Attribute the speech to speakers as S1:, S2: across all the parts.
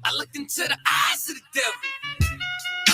S1: I looked into the eyes of the devil.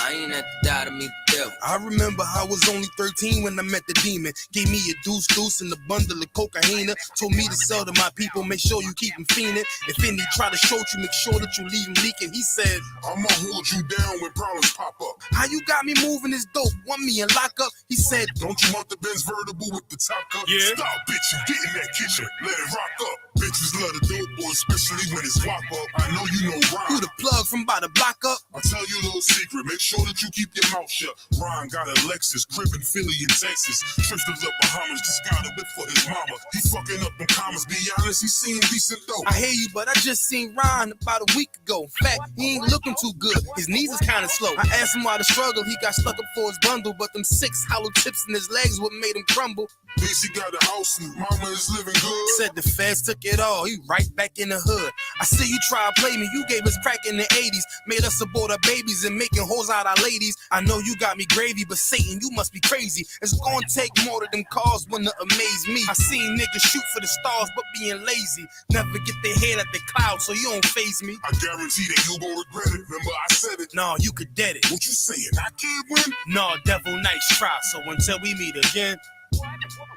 S1: I ain't have to die to meet the devil.
S2: I remember I was only 13 when I met the demon. Gave me a deuce and a bundle of cocaine. Told me to sell to my people, make sure you keep him fiending. If any try to shoot you, make sure that you leave him leaking. He said,
S3: I'ma hold you down when problems pop up.
S2: how you got me moving this dope? Want me in lockup? He said,
S3: don't you want the Benz vertible with the top cup?
S2: Yeah.
S3: Stop, bitch, you get in that kitchen, let it rock up. Bitches love the dope boy, especially when it's wop up. I know you know Ron.
S2: Who the plug from by the block up?
S3: I'll tell you a little secret, make sure that you keep your mouth shut. Ron got a Lexus, crib in Philly and Texas. Trips to the Bahamas, just got a whip for his mama. He fucking up them commas, be honest, he seeing decent dope.
S2: I hear you, but I just seen Ron about a week ago. In fact, he ain't looking too good, his knees is kinda slow. I asked him why the struggle, he got stuck up for his bundle, but them 6 hollow tips in his legs what made him crumble.
S3: At least he got a house and mama is living good.
S2: Said the feds took it all, he right back in the hood. I see you try to play me, you gave us crack in the 80s. Made us abort our babies and making hoes out our ladies. I know you got me gravy, but Satan, you must be crazy. It's gonna take more than them cars when to amaze me. I seen niggas shoot for the stars, but being lazy. Never get their head at the clouds, so you don't faze me.
S3: I guarantee that you gon' regret it, remember I said it.
S2: Nah, you could dead it.
S3: What you saying, I can't win?
S2: Nah, devil, nice try, so until we meet again.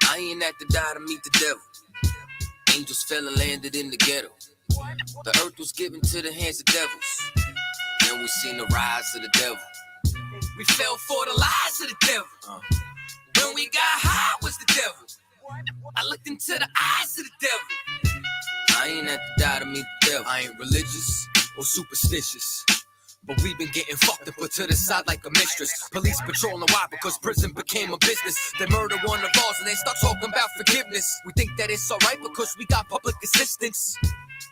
S1: I ain't have to die to meet the devil. Angels fell and landed in the ghetto. The earth was given to the hands of devils. Then we seen the rise of the devil. We fell for the lies of the devil. When we got high was the devil. I looked into the eyes of the devil. I ain't have to die to meet the devil. I ain't religious or superstitious, but we've been getting fucked and put to the side like a mistress. Police patrolling why? Because prison became a business. They murder one of ours and they start talking about forgiveness. We think that it's alright because we got public assistance.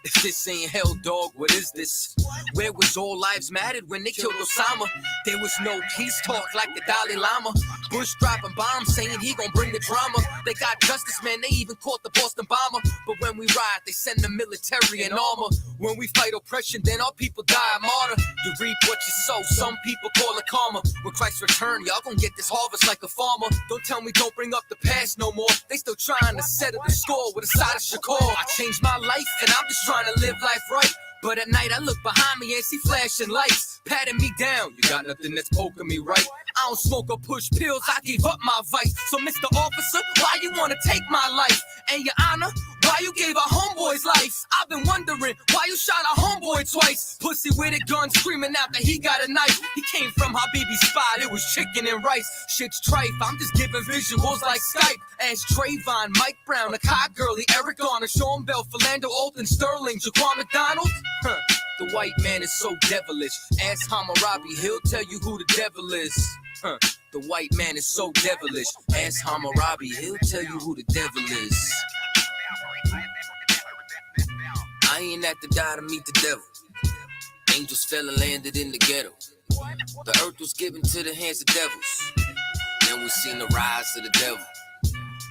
S1: If this ain't hell, dog, what is this? Where was all lives mattered when they killed Osama? There was no peace talk like the Dalai Lama. Bush dropping bombs saying he gon' bring the drama. They got justice, man, they even caught the Boston bomber. But when we ride, they send the military and armor. When we fight oppression, then our people die a martyr. You reap what you sow, some people call it karma. When Christ return, y'all gon' get this harvest like a farmer. Don't tell me don't bring up the past no more. They still trying to settle the score with a side of Shakur. I changed my life and I'm just trying to live life right. But at night I look behind me and see flashing lights, patting me down. You got nothing that's poking me right. I don't smoke or push pills, I gave up my vice. So Mr. Officer, why you wanna take my life? And your honor, why you gave our homeboy's life? I've been wondering why you shot our homeboy twice. Pussy with a gun screaming out that he got a knife. He came from Habibi's spot, it was chicken and rice. Shit's trife, I'm just giving visuals like Skype. Ask Trayvon, Mike Brown, Akai Gurley, Eric Garner, Sean Bell, Philando Alton, Sterling, Jaquan McDonald. The white man is so devilish. Ask Hammurabi, he'll tell you who the devil is. The white man is so devilish. Ask Hammurabi, he'll tell you who the devil is. I ain't have to die to meet the devil. Angels fell and landed in the ghetto. The earth was given to the hands of devils. Then we seen the rise of the devil.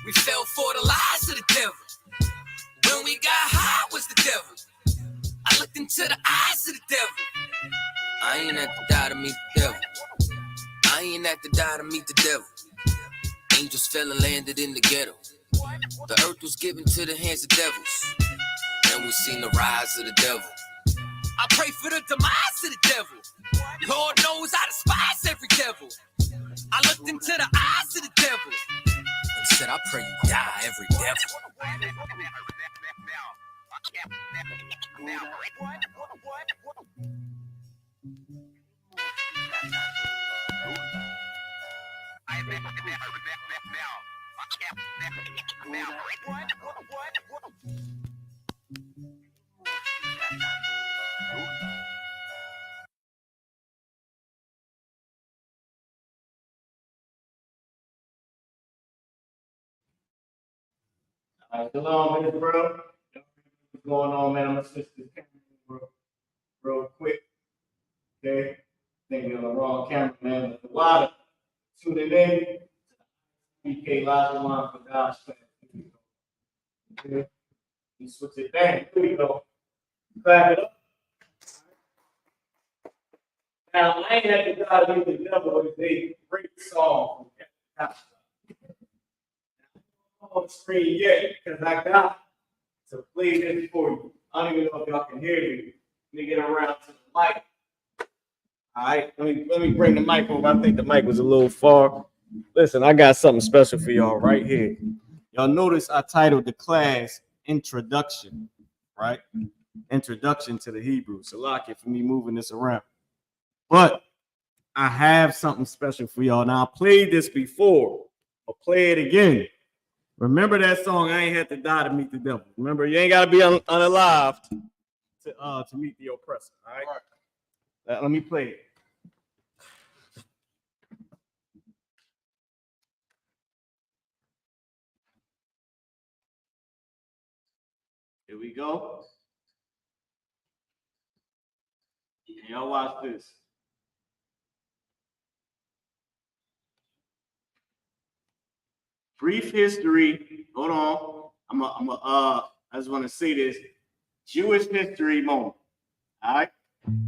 S1: We fell for the lies of the devil. When we got high was the devil. I looked into the eyes of the devil. I ain't have to die to meet the devil. I ain't have to die to meet the devil. Angels fell and landed in the ghetto. The earth was given to the hands of devils. Then we seen the rise of the devil. I pray for the demise of the devil. Lord knows I despise every devil. I looked into the eyes of the devil and said, I pray you die, every devil.
S4: All right, shalom, man, bro. What's going on, man? I'm gonna switch this camera real quick. Okay, think you're on the wrong camera, man. But a lot of tuning in. I.S.U.P.K. Lashawan for Qadash. Okay, you switch it back. Here we go. Clap it up. Now, I ain't had to dive into the devil with a great song from Qadash. On the screen yet because I got to play this for you. I don't even know if y'all can hear me. me get around to the mic. All right, let me bring the mic over. I think the mic was a little far. Listen, I got something special for y'all right here. Y'all notice I titled the class Introduction, right? Introduction to the Hebrew. So lock it for me moving this around. But I have something special for y'all. Now, I played this before. I'll play it again. Remember that song, I Ain't Had to Die to Meet the Devil. Remember, you ain't got to be unalive to meet the oppressor, all right? Let me play it. Here we go. Y'all watch this. Brief history. Hold on. I just want to say this. Jewish history moment. All right.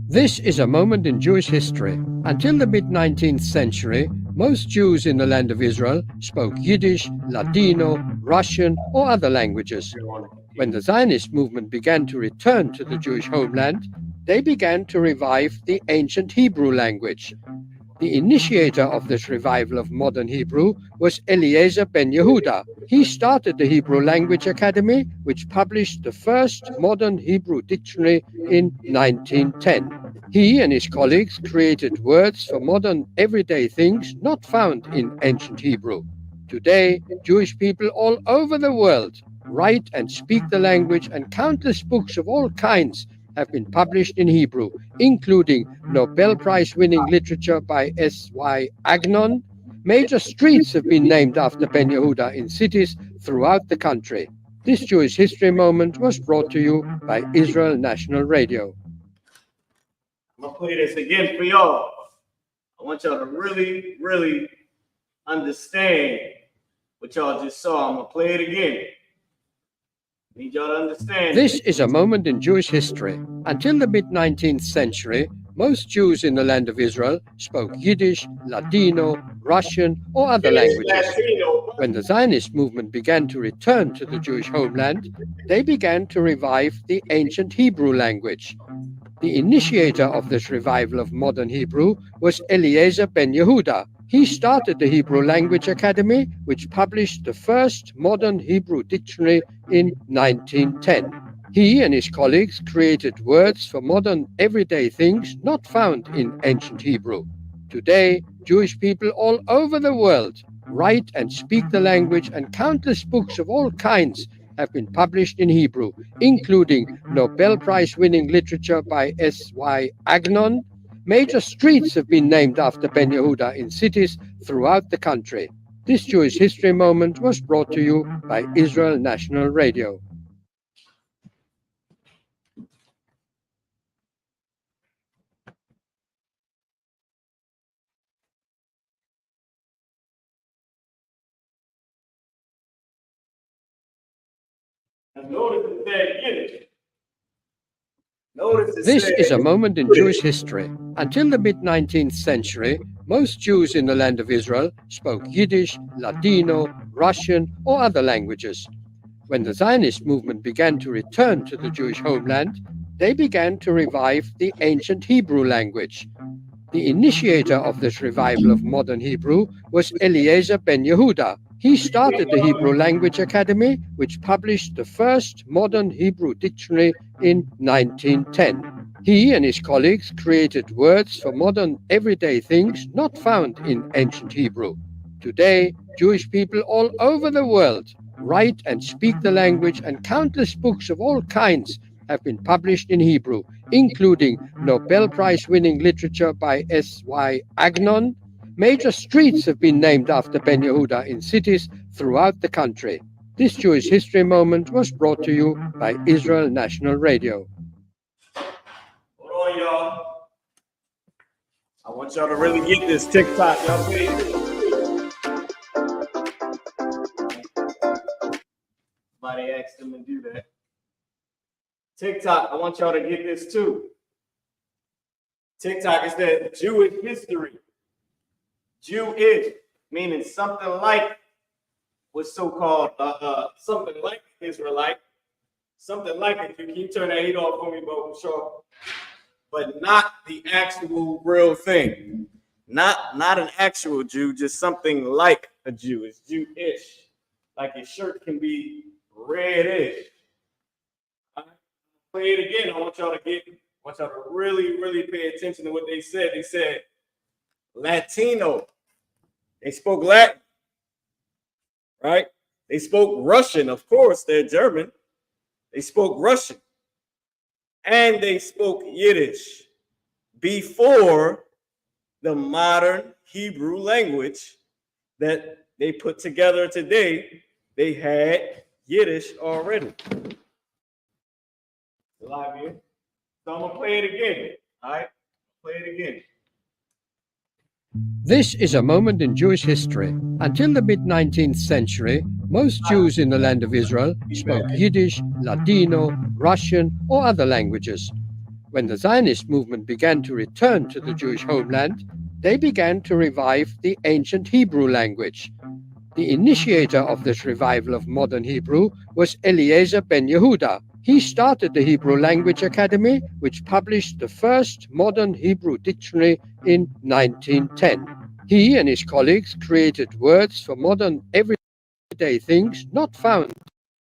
S5: This is a moment in Jewish history. Until the mid-19th century, most Jews in the land of Israel spoke Yiddish, Ladino, Russian, or other languages. When the Zionist movement began to return to the Jewish homeland, they began to revive the ancient Hebrew language. The initiator of this revival of modern Hebrew was Eliezer ben Yehuda. He started the Hebrew Language Academy, which published the first modern Hebrew dictionary in 1910. He and his colleagues created words for modern everyday things not found in ancient Hebrew. Today, Jewish people all over the world write and speak the language, and countless books of all kinds have been published in Hebrew, including Nobel Prize-winning literature by S.Y. Agnon. Major streets have been named after Ben Yehuda in cities throughout the country. This Jewish history moment was brought to you by Israel National Radio.
S4: I'm going to play this again for y'all. I want y'all to really, really understand what y'all just saw. I'm going to play it again. Need y'all to understand.
S5: This is a moment in Jewish history. Until the mid-19th century, most Jews in the land of Israel spoke Yiddish, Ladino, Russian, or other languages. When the Zionist movement began to return to the Jewish homeland, they began to revive the ancient Hebrew language. The initiator of this revival of modern Hebrew was Eliezer ben Yehuda. He started the Hebrew Language Academy, which published the first modern Hebrew dictionary in 1910. He and his colleagues created words for modern everyday things not found in ancient Hebrew. Today, Jewish people all over the world write and speak the language, and countless books of all kinds have been published in Hebrew, including Nobel Prize-winning literature by S.Y. Agnon. Major streets have been named after Ben Yehuda in cities throughout the country. This Jewish history moment was brought to you by Israel National Radio. This is a moment in Jewish history. Until the mid-19th century, most Jews in the land of Israel spoke Yiddish, Ladino, Russian, or other languages. When the Zionist movement began to return to the Jewish homeland, they began to revive the ancient Hebrew language. The initiator of this revival of modern Hebrew was Eliezer ben Yehuda. He started the Hebrew Language Academy, which published the first modern Hebrew dictionary in 1910. He and his colleagues created words for modern everyday things not found in ancient Hebrew. Today, Jewish people all over the world write and speak the language, and countless books of all kinds have been published in Hebrew, including Nobel Prize-winning literature by S.Y. Agnon. Major streets have been named after Ben Yehuda in cities throughout the country. This Jewish history moment was brought to you by Israel National Radio.
S4: Hold on, y'all. I want y'all to really get this TikTok. Y'all pay attention. Somebody asked them to do that. TikTok, I want y'all to get this too. TikTok is that Jewish history. Jewish, meaning something like what's so-called something like Israelite, something like it. Can you turn that heat off for me, bro? Sure. But not the actual real thing. Not an actual Jew, just something like a Jew. It's Jewish. Like your shirt can be reddish. Play it again. I want y'all to really, really pay attention to what they said. They said Latino. They spoke Latin, right? They spoke Russian. Of course, they're German. They spoke Russian. And they spoke Yiddish before the modern Hebrew language that they put together today. They had Yiddish already. Live here. So I'm going to play it again. All right? Play it again.
S5: This is a moment in Jewish history. Until the mid-19th century, most Jews in the land of Israel spoke Yiddish, Ladino, Russian, or other languages. When the Zionist movement began to return to the Jewish homeland, they began to revive the ancient Hebrew language. The initiator of this revival of modern Hebrew was Eliezer ben Yehuda. He started the Hebrew Language Academy, which published the first modern Hebrew dictionary in 1910. He and his colleagues created words for modern everyday things not found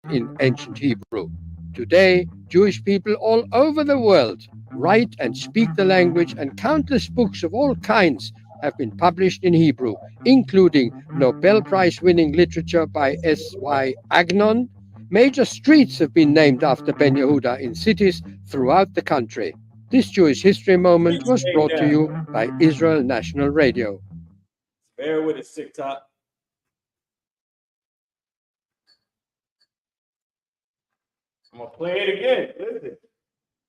S5: in ancient Hebrew. Today, Jewish people all over the world write and speak the language, and countless books of all kinds have been published in Hebrew, including Nobel Prize-winning literature by S.Y. Agnon. Major streets have been named after Ben Yehuda in cities throughout the country. This Jewish History Moment was brought to you by Israel National Radio.
S4: Bear with us, TikTok. I'm going to play it again. Listen.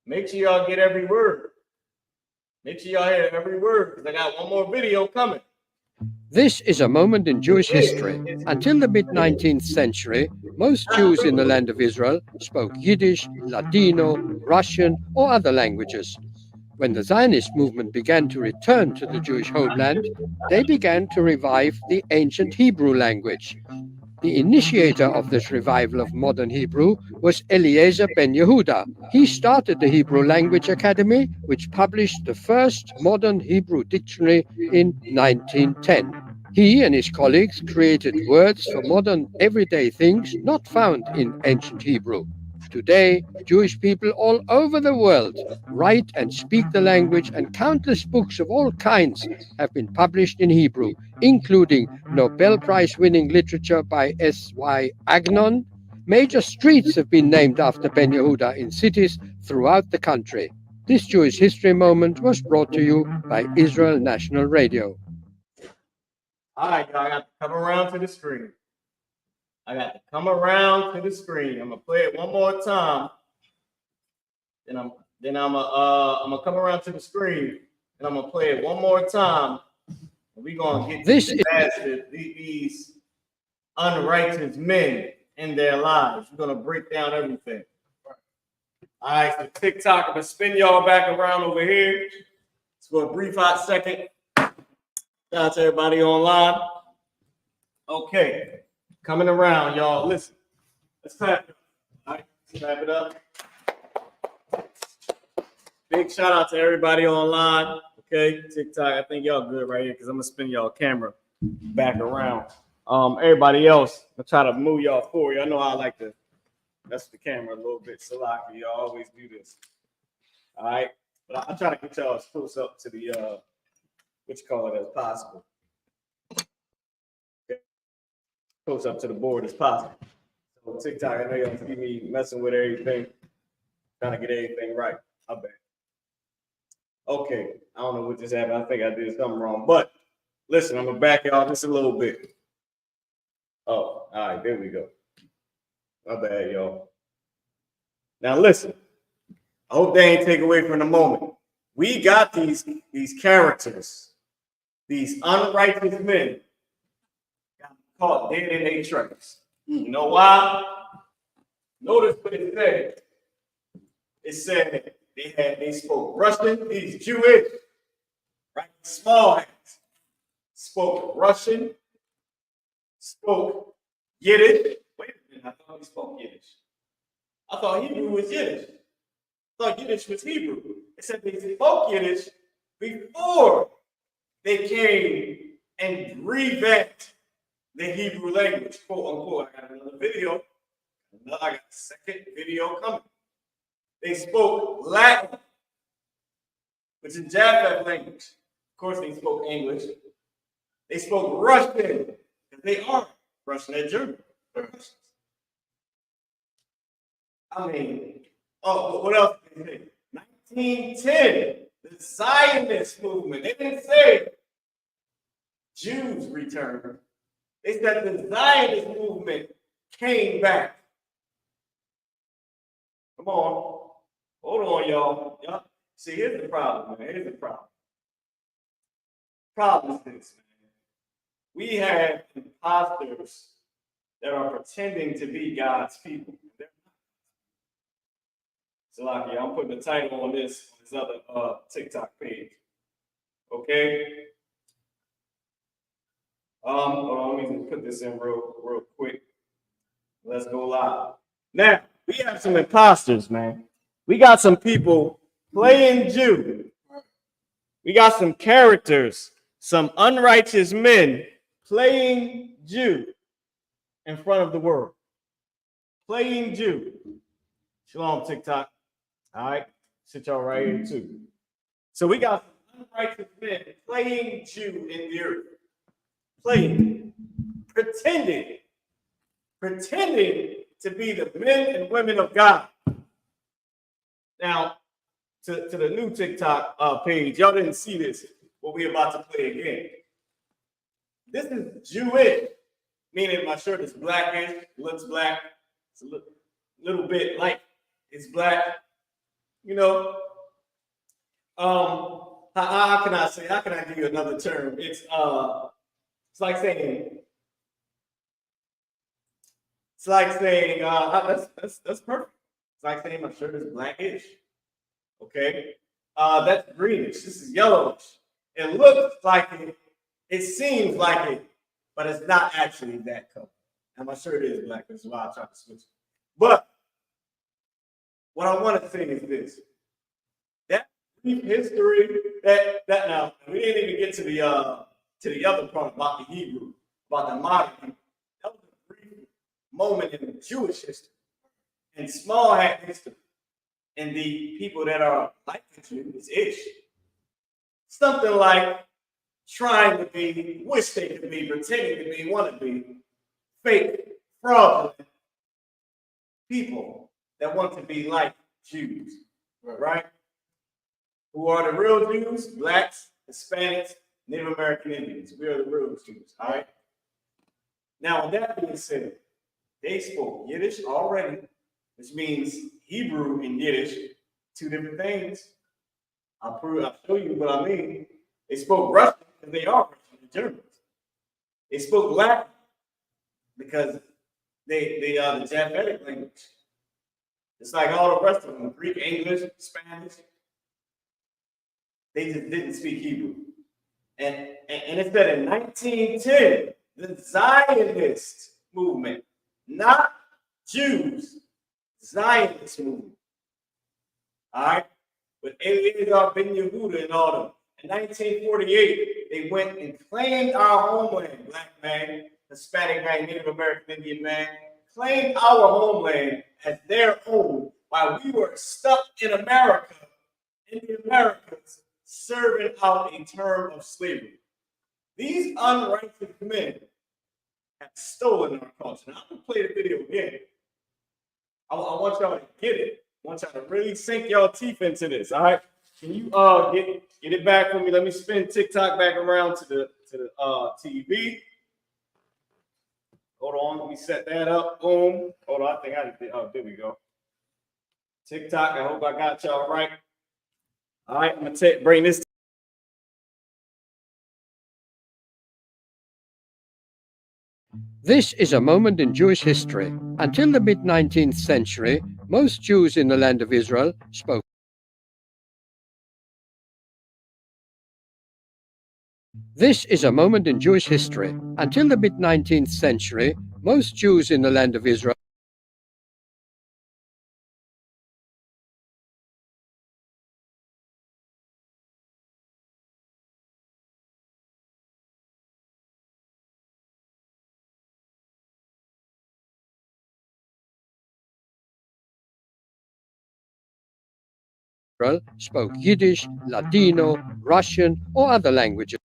S4: Make sure y'all get every word. Make sure y'all hear every word, because I got one more video coming.
S5: This is a moment in Jewish history. Until the mid-19th century, most Jews in the land of Israel spoke Yiddish, Ladino, Russian, or other languages. When the Zionist movement began to return to the Jewish homeland, they began to revive the ancient Hebrew language. The initiator of this revival of modern Hebrew was Eliezer ben Yehuda. He started the Hebrew Language Academy, which published the first modern Hebrew dictionary in 1910. He and his colleagues created words for modern everyday things not found in ancient Hebrew. Today, Jewish people all over the world write and speak the language, and countless books of all kinds have been published in Hebrew, including Nobel Prize-winning literature by S.Y. Agnon. Major streets have been named after Ben Yehuda in cities throughout the country. This Jewish History Moment was brought to you by Israel National Radio.
S4: All right, y'all, I got to come around to the screen. I'm gonna play it one more time. Then I'm gonna come around to the screen, and I'm gonna play it one more time. And we're gonna get these unrighteous men in their lives. We're gonna break down everything. All right, so TikTok, I'm gonna spin y'all back around over here. It's for a brief hot second. Shout out to everybody online. Okay, coming around, y'all. Listen, let's clap it. All right, let's clap it up. Big shout out to everybody online. Okay, TikTok. I think y'all good right here because I'm gonna spin y'all camera back around. Everybody else, I'm gonna try to move y'all forward. Y'all know I like to mess with the camera a little bit. Salaki, y'all always do this. All right, but I'll try to get y'all as close up to the what you call it as possible. Okay. Close up to the board as possible. So TikTok, I know y'all see me messing with everything, trying to get everything right. I bet. Okay, I don't know what just happened. I think I did something wrong. But listen, I'm gonna back y'all just a little bit. Oh, all right, there we go. My bad, y'all. Now listen, I hope they ain't take away from the moment. We got these characters, these unrighteous men, got caught dead in their tracks. You know why? Notice what it said. It said they spoke Russian, these Jewish, right? Small hands. Spoke Russian, spoke Yiddish. Wait a minute, I thought we spoke Yiddish. I thought Hebrew was Yiddish. I thought Yiddish was Hebrew. They said they spoke Yiddish before they came and revamped the Hebrew language, quote unquote. I got another video. I got a second video coming. They spoke Latin, which is Japheth language. Of course, they spoke English. They spoke Russian, because they are Russian and German. I mean, oh, what else did they say? 1910, the Zionist movement. They didn't say Jews returned. They said the Zionist movement came back. Come on. Hold on, y'all. See, here's the problem, man. Here's the problem. Problem is this, man. We have imposters that are pretending to be God's people. So, I'm putting the title on this other TikTok page. Okay. Hold on, let me just put this in real quick. Let's go live. Now, we have some imposters, man. We got some people playing Jew. We got some characters, some unrighteous men playing Jew in front of the world. Playing Jew. Shalom, TikTok. All right, sit y'all right here too. So we got some unrighteous men playing Jew in the earth. Playing, pretending to be the men and women of God. Now, to the new TikTok page, y'all didn't see this, what we're about to play again. This is Jewish, meaning my shirt is blackish, looks black, it's a little bit light, it's black, you know. How can I give you another term? It's like saying, that's perfect. It's like saying my shirt is blackish. Okay. That's greenish. This is yellowish. It looks like it. It seems like it, but it's not actually that color. And my shirt is black. That's why I tried to switch it. But what I want to say is this: that brief history, that now we didn't even get to the other part about the Hebrew, about the modern. That was a brief moment in Jewish history and small hat history. And the people that are like the Jews is something like trying to be, wish they could be, pretending to be, want to be, fake, fraudulent people that want to be like Jews, right? Who are the real Jews? Blacks, Hispanics, Native American Indians. We are the real Jews, all right? Now, with that being said, they spoke Yiddish already, which means Hebrew and Yiddish, two different things. I'll show you what I mean. They spoke Russian because they are Russian and Germans. They spoke Latin because they the Japhetic language. It's like all the rest of them, Greek, English, Spanish. They just didn't speak Hebrew. And it said in 1910, the Zionist movement, not Jews, Zionist movement. All right? With Eliezer Ben Yehuda and all them. In 1948, they went and claimed our homeland, black man, Hispanic man, Native American Indian man, claimed our homeland as their own while we were stuck in America, in the Americas, serving out a term of slavery. These unrighteous men have stolen our culture. Now, I'm going to play the video again. I want y'all to get it. I want y'all to really sink y'all teeth into this, all right? Can you get it back for me? Let me spin TikTok back around to the TV. Hold on, let me set that up. Boom. Hold on, I think I did. Oh, there we go. TikTok, I hope I got y'all right. All right, I'm gonna bring this.
S5: This is a moment in Jewish history. Until the mid-19th century, most Jews in the land of Israel spoke. This is a moment in Jewish history. Until the mid-19th century, most Jews in the land of Israel Israel spoke Yiddish, Ladino, Russian, or other languages.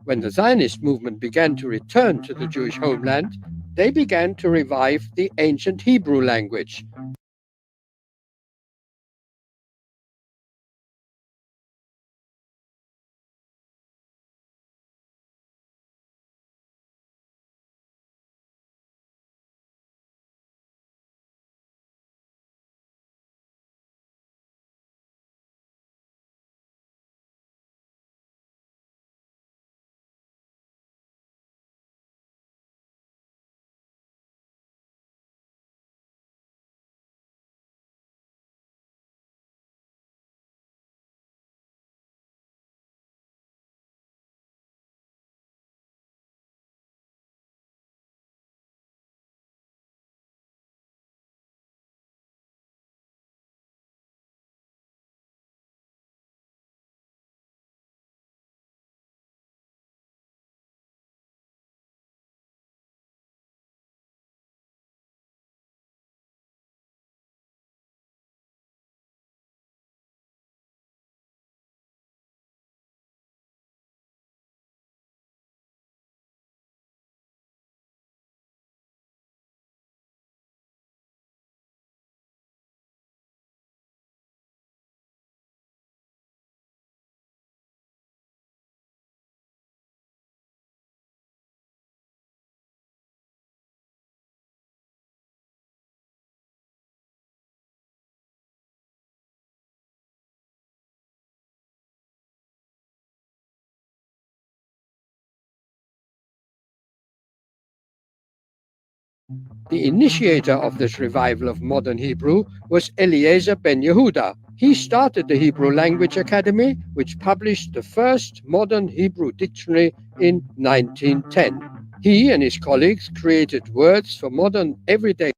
S5: When the Zionist movement began to return to the Jewish homeland, they began to revive the ancient Hebrew language. The initiator of this revival of modern Hebrew was Eliezer ben Yehuda. He started the Hebrew Language Academy, which published the first modern Hebrew dictionary in 1910. He and his colleagues created words for modern everyday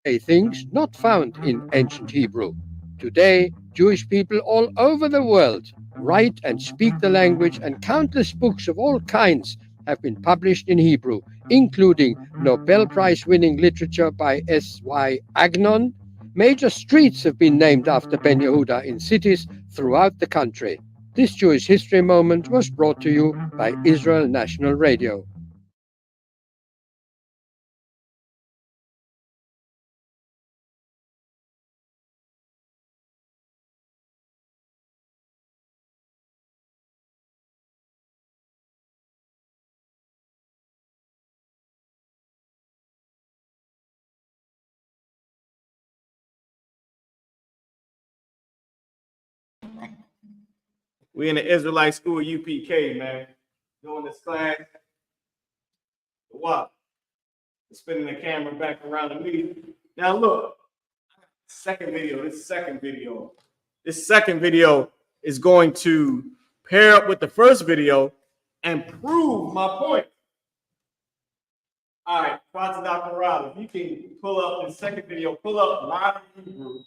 S5: say things not found in ancient Hebrew. Today, Jewish people all over the world write and speak the language, and countless books of all kinds have been published in Hebrew, including Nobel Prize-winning literature by S.Y. Agnon. Major streets have been named after Ben Yehuda in cities throughout the country. This Jewish History Moment was brought to you by Israel National Radio.
S4: We in the Israelite school UPK, man. Doing this class. Wow. Spinning the camera back around to me. Now look, second video. This second video is going to pair up with the first video and prove my point. All right, Father Dr. Rob, if you can pull up the second video, pull up Modern Hebrew.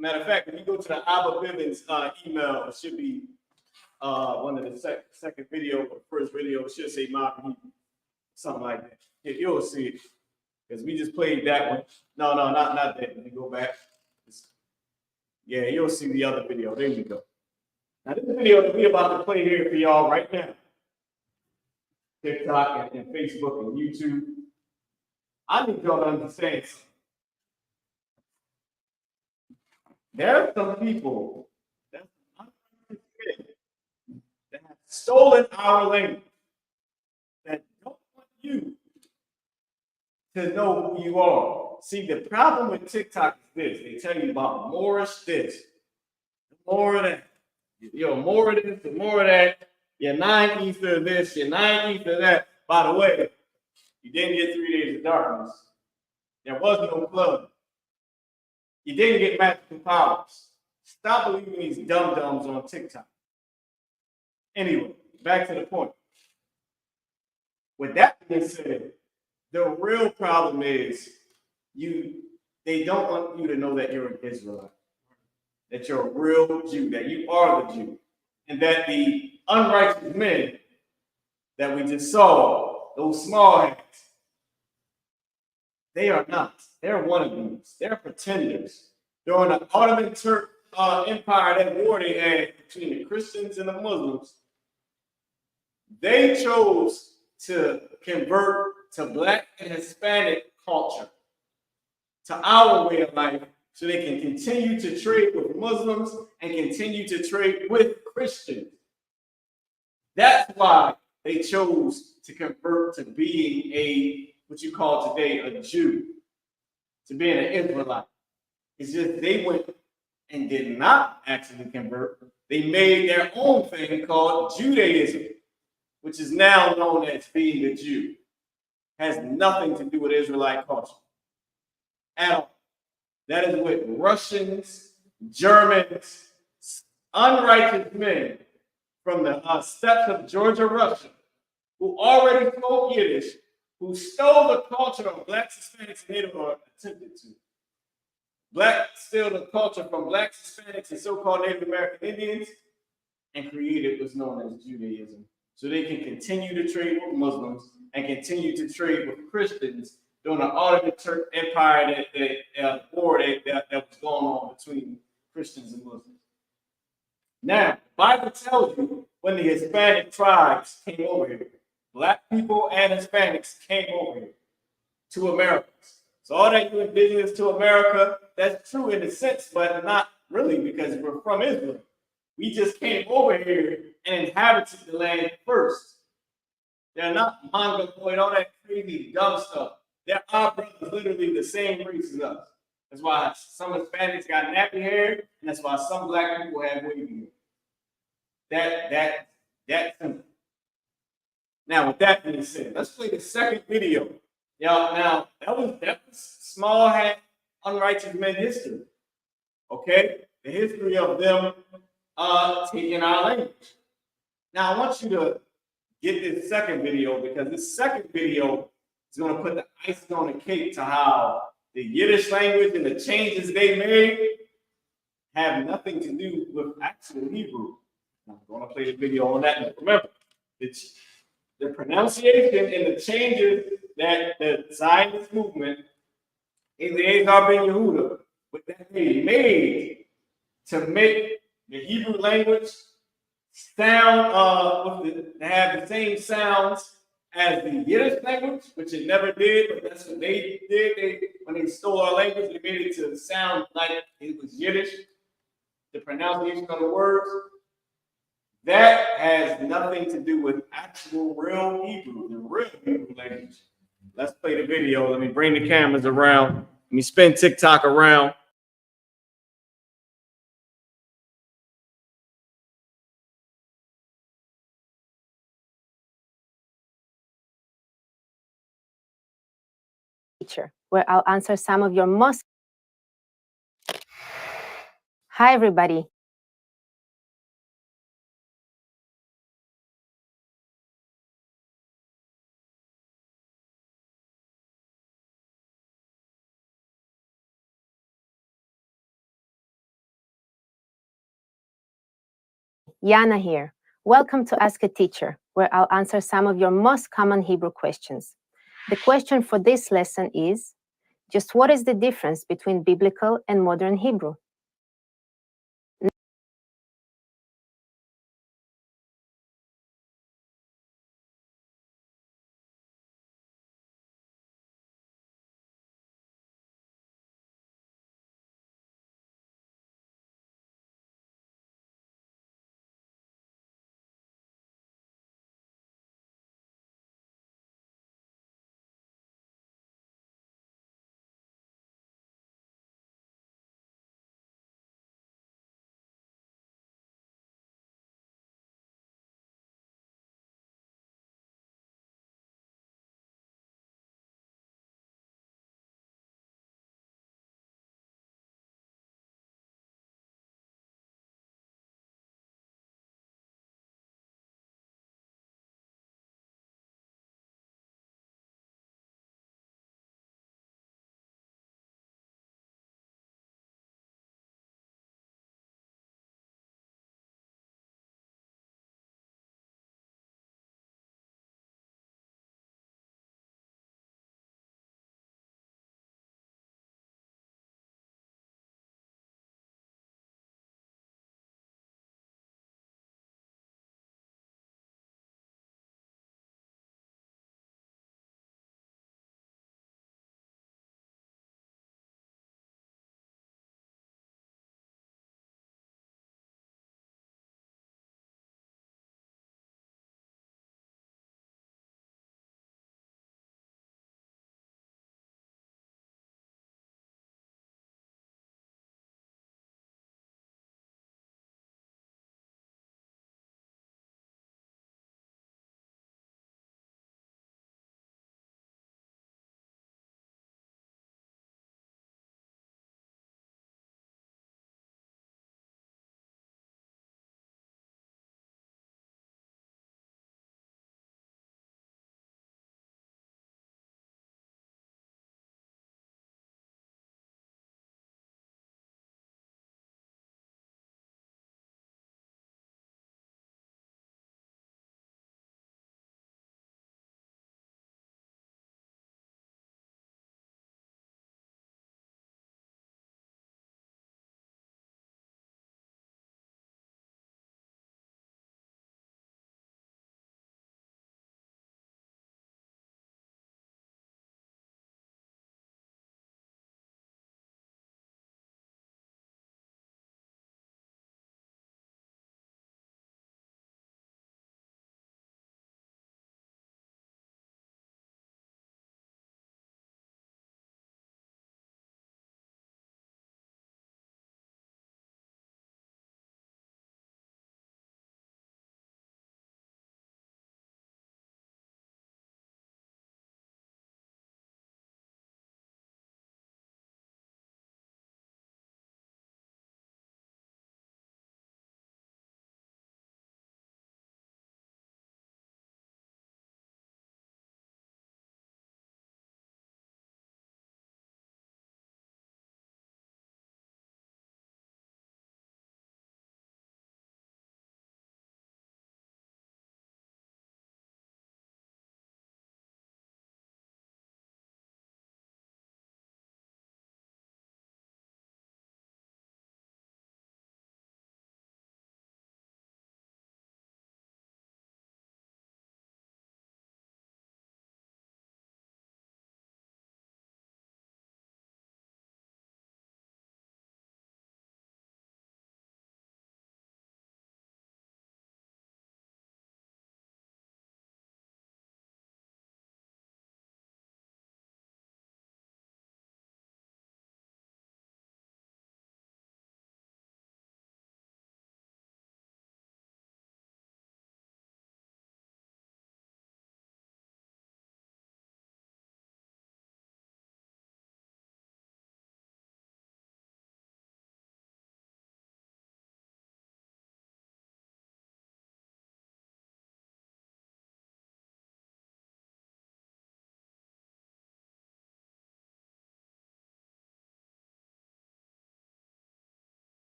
S4: Matter of fact, if you go to the Abba Bivens email, it should be one of the second video or first video. It should say Modern Hebrew, something like that. You'll see it because we just played that one. No, not that. Let me go back. Yeah, you'll see the other video. There you go. Now this video that we're about to play here for y'all right now. TikTok and Facebook and YouTube. I need y'all to understand something. There are some people that have stolen our language, that don't want you to know who you are. See, the problem with TikTok is this. They tell you about Moorish this, more of that. You're more of this, more of that. You're 9 ether this, you're 9 ether that. By the way, you didn't get 3 days of darkness. There was no flood. You didn't get magical powers. Stop believing these dum-dums on TikTok. Anyway, back to the point. With that being said, the real problem is they don't want you to know that you're an Israelite, that you're a real Jew, that you are the Jew, and that the unrighteous men that we just saw, those small hands, they are not. They're wannabes. They're pretenders. During the Ottoman Turk Empire, that war they had between the Christians and the Muslims, they chose to convert to Black and Hispanic culture, to our way of life, so they can continue to trade with Muslims and continue to trade with Christians. That's why they chose to convert to being what you call today a Jew, to being an Israelite. It's just they went and did not actually convert. They made their own thing called Judaism, which is now known as being a Jew. Has nothing to do with Israelite culture at all. That is what Russians, Germans, unrighteous men from the steppes of Georgia, Russia, who already spoke Yiddish, who stole the culture of Blacks, Hispanics, and Native, or attempted to. Steal the culture from Blacks, Hispanics, and so-called Native American Indians, and created what's known as Judaism, so they can continue to trade with Muslims and continue to trade with Christians during the Ottoman Turk Empire, that war that was going on between Christians and Muslims. Now, the Bible tells you when the Hispanic tribes came over here, Black people and Hispanics came over here to America. So all that you indigenous to America, that's true in a sense, but not really, because we're from Israel. We just came over here and inhabited the land first. They're not Mongoloid, all that crazy dumb stuff. They're our brothers, literally the same race as us. That's why some Hispanics got nappy hair, and that's why some Black people have wavy hair. That simple. Now, with that being said, let's play the second video. Now that was small hat unrighteous men history. Okay, the history of them taking our language. Now I want you to get this second video, because this second video is going to put the icing on the cake to how the Yiddish language and the changes they made have nothing to do with actual Hebrew. I'm going to play the video on that. Remember, it's the pronunciation and the changes that the Zionist movement in the I.S.U.P.K Yehuda, what that they made to make the Hebrew language sound have the same sounds as the Yiddish language, which it never did, but that's what they did. When they stole our language, they made it to sound like it was Yiddish. The pronunciation of the words, that has nothing to do with actual real Hebrew, the real Hebrew language. Let's play the video. Let me bring the cameras around. Let me spin TikTok around.
S6: Teacher, where I'll answer some of your most. Hi, everybody. Yana here. Welcome to Ask a Teacher, where I'll answer some of your most common Hebrew questions. The question for this lesson is, just what is the difference between biblical and modern Hebrew?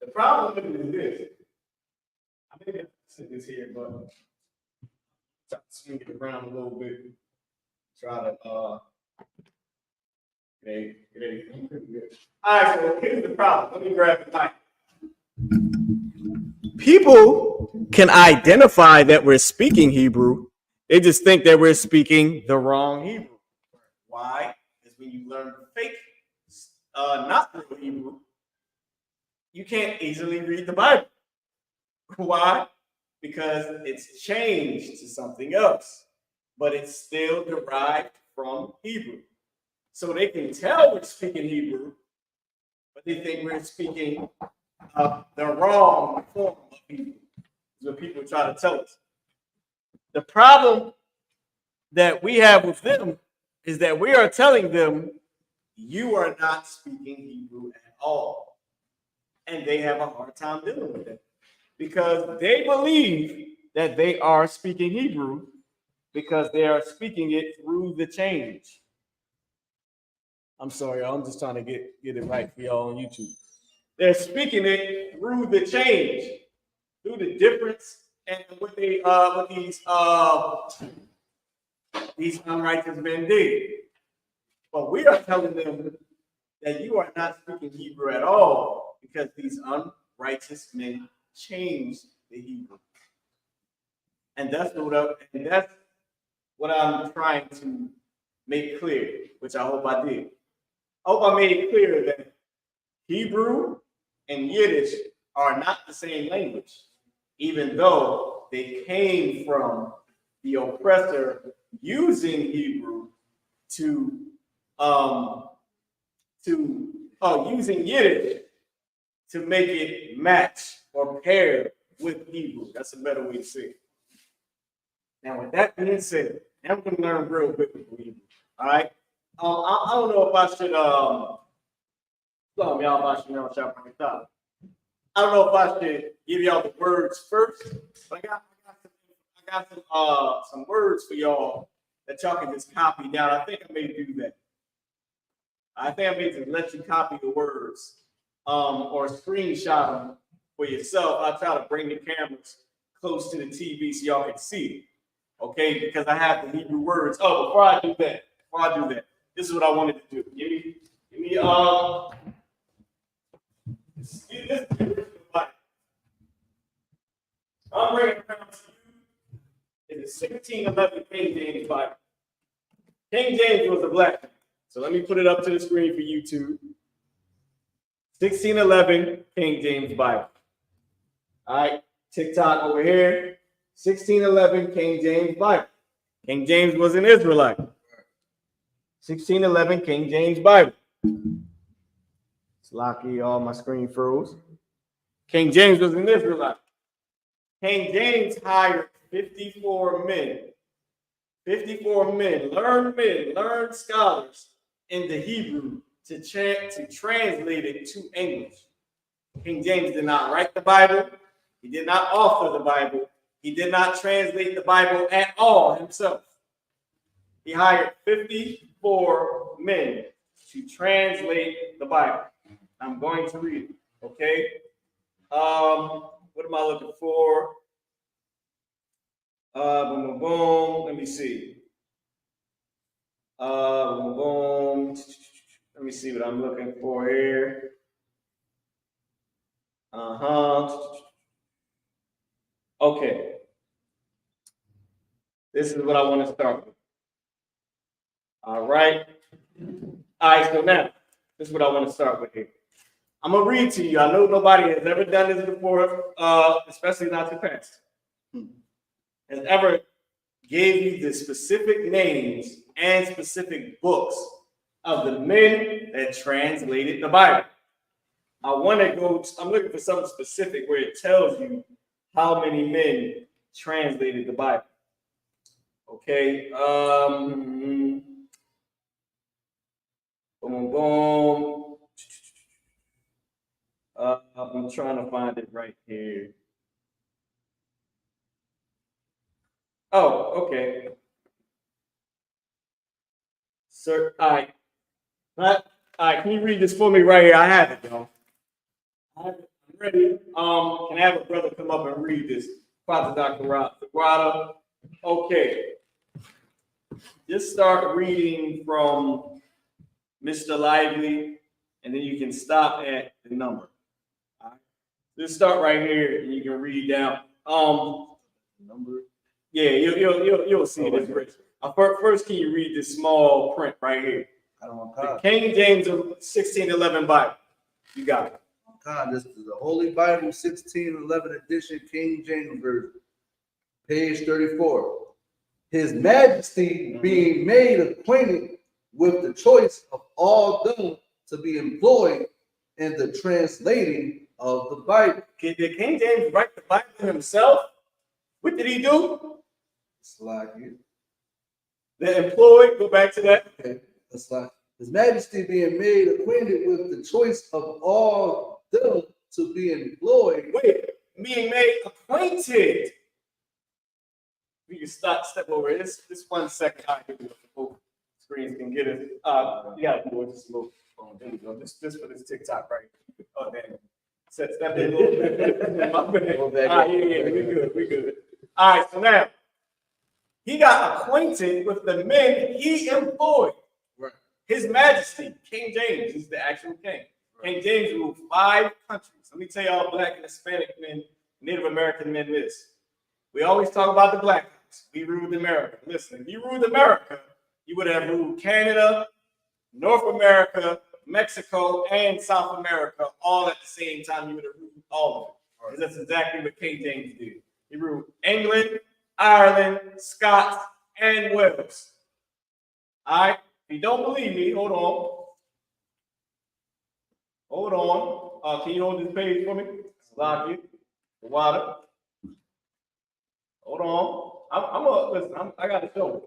S4: The problem with it is this. I may have to sit this here, but try to swing it around a little bit. Try to get everything pretty good. All right, so here's the problem. Let me grab the mic. People can identify that we're speaking Hebrew. They just think that we're speaking the wrong Hebrew. Why? Because when you learn fake, not real Hebrew, you can't easily read the Bible. Why? Because it's changed to something else, but it's still derived from Hebrew. So they can tell we're speaking Hebrew, but they think we're speaking the wrong form of Hebrew. Is what people try to tell us. The problem that we have with them is that we are telling them you are not speaking Hebrew at all. And they have a hard time dealing with it because they believe that they are speaking Hebrew because they are speaking it through the change. I'm sorry, y'all. I'm just trying to get it right for y'all on YouTube. They're speaking it through the change, through the difference, and what they what these unrighteous men did. But we are telling them that you are not speaking Hebrew at all because these unrighteous men changed the Hebrew. And that's what I'm trying to make clear, which I hope I did. I hope I made it clear that Hebrew and Yiddish are not the same language, even though they came from the oppressor using Hebrew using Yiddish to make it match or pair with Hebrew. That's a better way to say it. Now, with that being said, now we're going to learn real biblical Hebrew. All right. I don't know if I should I don't know if I should give y'all the words first, but I got some words for y'all that y'all can just copy down. I think I may do that. I think I may just let you copy the words or screenshot them for yourself. I'll try to bring the cameras close to the TV so y'all can see it. Okay, because I have the Hebrew words. Oh, before I do that, this is what I wanted to do. Give me this. I'm bringing it around to you. It's a 1611 King James Bible. King James was a black man. So let me put it up to the screen for YouTube. 1611 King James Bible. All right, TikTok over here. 1611 King James Bible. King James was an Israelite. 1611 King James Bible. It's lucky all my screen froze. King James was an Israelite. King James hired 54 men. 54 men, learned scholars in the Hebrew to translate it to English. King James did not write the Bible. He did not author the Bible. He did not translate the Bible at all himself. He hired 54 men to translate the Bible. I'm going to read it, okay? What am I looking for? Boom, boom, boom. Let me see. Boom, boom. Let me see what I'm looking for here. Okay. This is what I want to start with. All right. So now, this is what I want to start with here. I'm going to read to you. I know nobody has ever done this before, especially not the past. Has ever gave you the specific names and specific books of the men that translated the Bible. I'm looking for something specific where it tells you how many men translated the Bible. Okay. Boom, boom. I'm trying to find it right here. Oh, okay. Sir, all right. Can you read this for me right here? I have it, y'all. I'm ready, can I have a brother come up and read this? Father Dr. Rada. Okay. Just start reading from Mr. Lively, and then you can stop at the number. All right. Just start right here, and you can read down. Number. Yeah, you'll see this. First, can you read this small print right here? The King James 1611 Bible. You got it.
S7: This is the Holy Bible 1611 edition, King James Version, page 34. His Majesty being made acquainted with the choice of all them to be employed in the translating of the Bible.
S4: Did King James write the Bible himself? What did he do?
S7: It's like you.
S4: The employed, go back to that.
S7: Okay. It's like His Majesty being made acquainted with the choice of all them to be employed.
S4: Wait, being made acquainted. We can step over this 1 second. Both screens can get it. You gotta do it just a little. Oh, there we go. This for this TikTok, right? Oh, damn. Step in a little bit. My bad. Yeah, we good. All right, so now he got acquainted with the men he employed.
S7: Right.
S4: His Majesty, King James, is the actual king. Right. King James ruled 5 countries. Let me tell y'all, Black and Hispanic men, Native American men, this. We always talk about the Black guys. We ruled America. Listen, if you ruled America, you would have ruled Canada, North America, Mexico, and South America all at the same time. You would have ruled all of it. Right. That's exactly what King James did. He ruled England, Ireland, Scots, and Wales. All right. If you don't believe me, hold on. Can you hold this page for me? Lock you. The water. Hold on. I'm gonna listen. I gotta show it.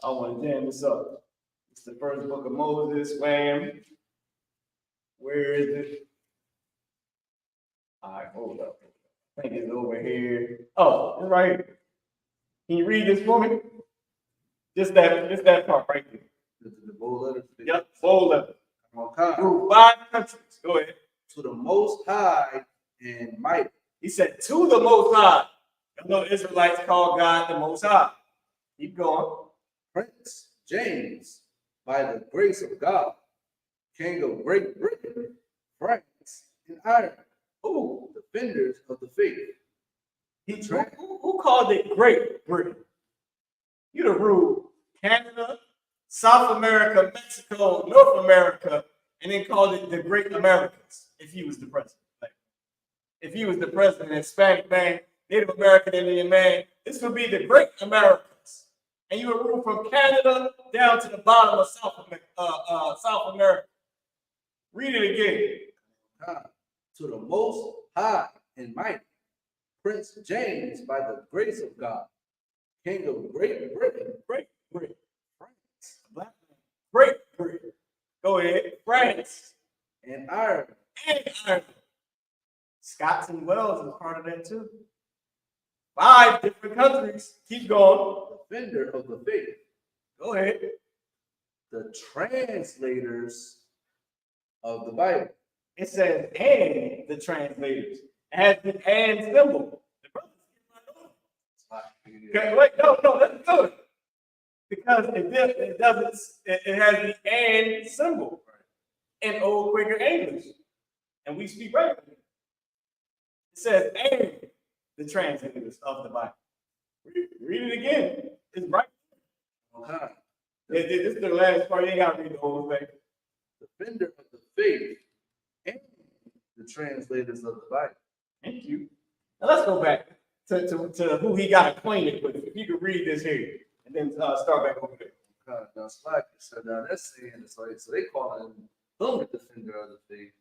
S4: I want to jam this up. It's the first book of Moses. Wham. Where is it? All right, hold up. I think it's over here. Oh, it's right here. Can you read this for me? Just that part right there.
S7: The bold letters.
S4: Yep, bold letters.
S7: Through
S4: 5 countries. Go ahead.
S7: To the Most High and Mighty.
S4: He said, to the Most High. You know, Israelites call God the Most High. Keep going.
S7: Prince James, by the grace of God, King of Great Britain, France, and Ireland. Ooh, defenders of the faith.
S4: Who called it Great Britain? You'd have ruled Canada, South America, Mexico, North America, and then called it the Great Americas if he was the president. Like, if he was the president, Hispanic man, Native American Indian man, this would be the Great Americas. And you would rule from Canada down to the bottom of South America. Read it again.
S7: To the Most High and Mighty, Prince James, by the grace of God, King of Great Britain, France,
S4: Great Britain. Go ahead. France
S7: and Ireland.
S4: Scots and Wales is part of that too. 5 different countries. Keep going.
S7: Defender of the faith.
S4: Go ahead.
S7: The translators of the Bible.
S4: It says, and the translators. It has the and symbol. Okay, wait, no, that's good. Because it doesn't, it has the and symbol in Old Quaker English. And we speak regularly. It says, and the translators of the Bible. Read it again. It's right.
S7: Okay.
S4: This is the last part. You ain't got to read the whole thing.
S7: Defender of the faith and the translators of the Bible.
S4: Thank you. Now let's go back to who he got acquainted with. If you could read this here and then start back over there.
S7: Now, Slack, so now that's saying it's like, so they call him the defender of the faith.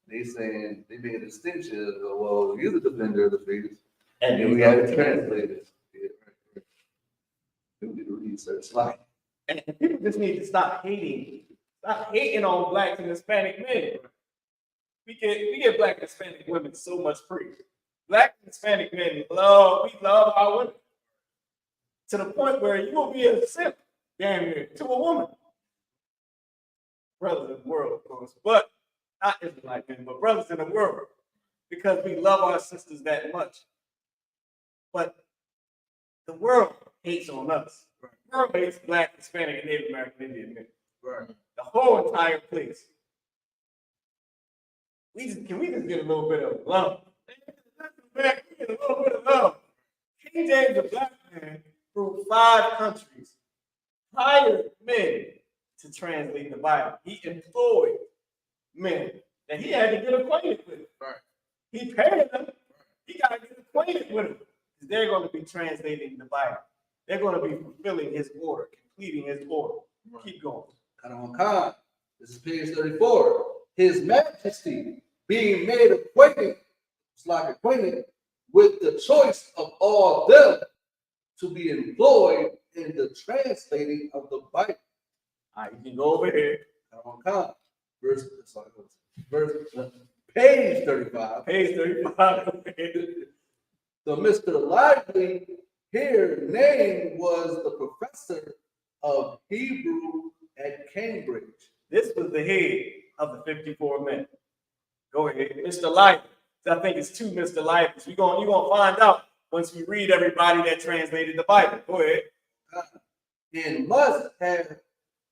S7: They saying they made a distinction of, well, you're the defender of the faith. And then we have the translators. Yeah, right. Who did the research? Like,
S4: and people just need to stop hating on Black and Hispanic men. We get Black and Hispanic women so much praise. Black and Hispanic men we love our women to the point where you will be a simp, damn near, to a woman. Brother of the world, of course. But not Israelite men, but brothers in the world, because we love our sisters that much. But the world hates on us. The world hates Black, Hispanic, and Native American Indian men.
S7: Right.
S4: The whole entire place. Can we just get a little bit of love? Get a little bit of love. King James, a Black man, through 5 countries, hired men to translate the Bible. He employed men that he had to get acquainted with.
S7: Right.
S4: He paid them. He got to get acquainted with them. They're going to be translating the Bible. They're going to be fulfilling his order, completing his order. Right. Keep going.
S7: Qadash. This is page 34. His Majesty being made acquainted, with the choice of all them to be employed in the translating of the Bible.
S4: All right, you can go over here.
S7: Page 35.
S4: Page 35.
S7: So Mr. Lively here name was the professor of Hebrew at Cambridge.
S4: This was the head of the 54 men. Go ahead, Mr. Lively. I think it's 2 Mr. Lively's. You're gonna find out once we read everybody that translated the Bible. Go ahead.
S7: And must have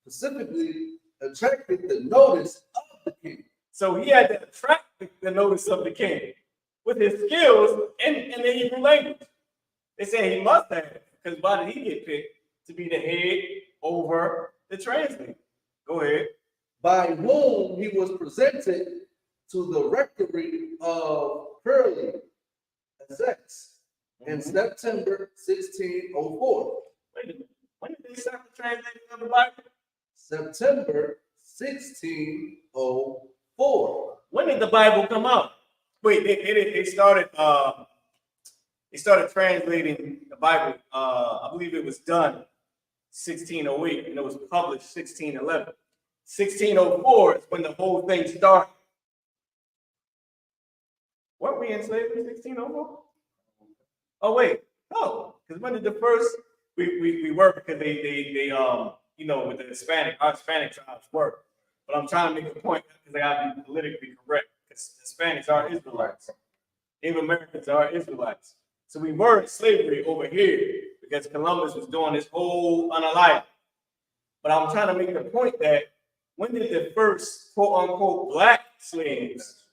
S7: specifically attracted the notice of the king.
S4: So he had to attract the notice of the king with his skills in the Hebrew language. They say he must have, because why did he get picked to be the head over the translator? Go ahead.
S7: By whom he was presented to the rectory of Hurley, Essex, in September 1604.
S4: Wait a minute. When did they start the translating of the Bible?
S7: September 1604.
S4: When did the Bible come out? Wait, they started translating the Bible. I believe it was done 1608 and it was published 1611. 1604 is when the whole thing started. Weren't we enslaved in 1604? Oh wait, no, because when did the first we were, because they you know, with the our Hispanic tribes were. But I'm trying to make a point because I gotta be politically correct. Because Hispanics are Israelites. Native Americans are Israelites. So we were in slavery over here because Columbus was doing this whole unalive. But I'm trying to make the point that when did the first quote unquote Black slaves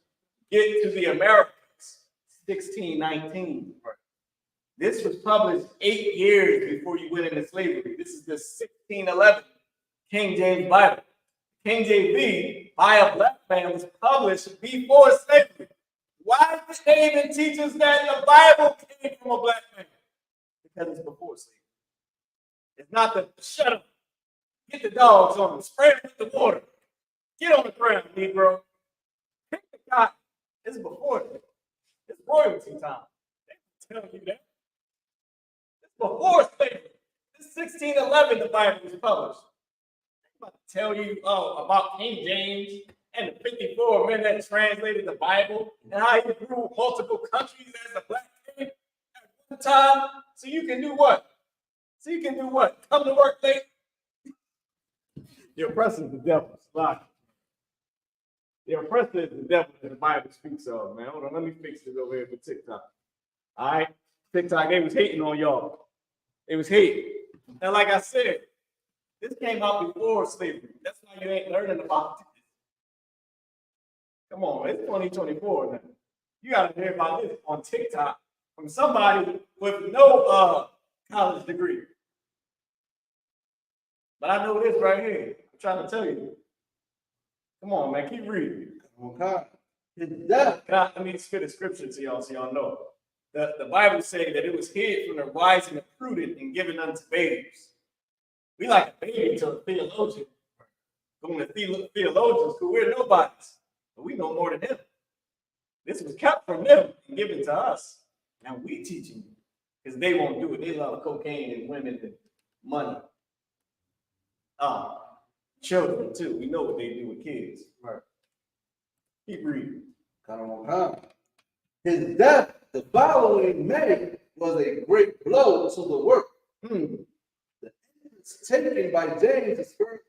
S4: get to the Americas? 1619. This was published 8 years before you went into slavery. This is the 1611 King James Bible. King JV by a Black man was published before slavery. Why did they even teach us that the Bible came from a Black man? Because it's before slavery. It's not the shut up, get the dogs on them, spray them with the water, get on the ground, Negro. Pick the cotton. It's before that. It's royalty time. They tell you that. It's before slavery. This 1611 the Bible was published. I'm about to tell you about King James and the 54 men that translated the Bible and how he ruled multiple countries as a Black king at one time. So you can do what? Come to work late? The oppressor is the devil. The oppressor is the devil that the Bible speaks of, man. Hold on, let me fix this over here for TikTok. All right? TikTok, they was hating on y'all. They was hating. And like I said, this came out before slavery. That's why you ain't learning about it. Come on, it's 2024 now. You gotta hear about this on TikTok from somebody with no college degree. But I know this right here. I'm trying to tell you. Come on, man, keep reading.
S7: Okay.
S4: Let me spit a scripture to y'all so y'all know. The Bible says that it was hid from the wise and the prudent and given unto babes. We like a baby to a theologian. Going to theologians who we're nobodies, but we know more than them. This was kept from them and given to us. Now we teaching you because they won't do it. They love cocaine and women and money. Children too. We know what they do with kids. Right. Keep reading.
S7: His death the following May was a great blow to the work. The evidence taken by James is further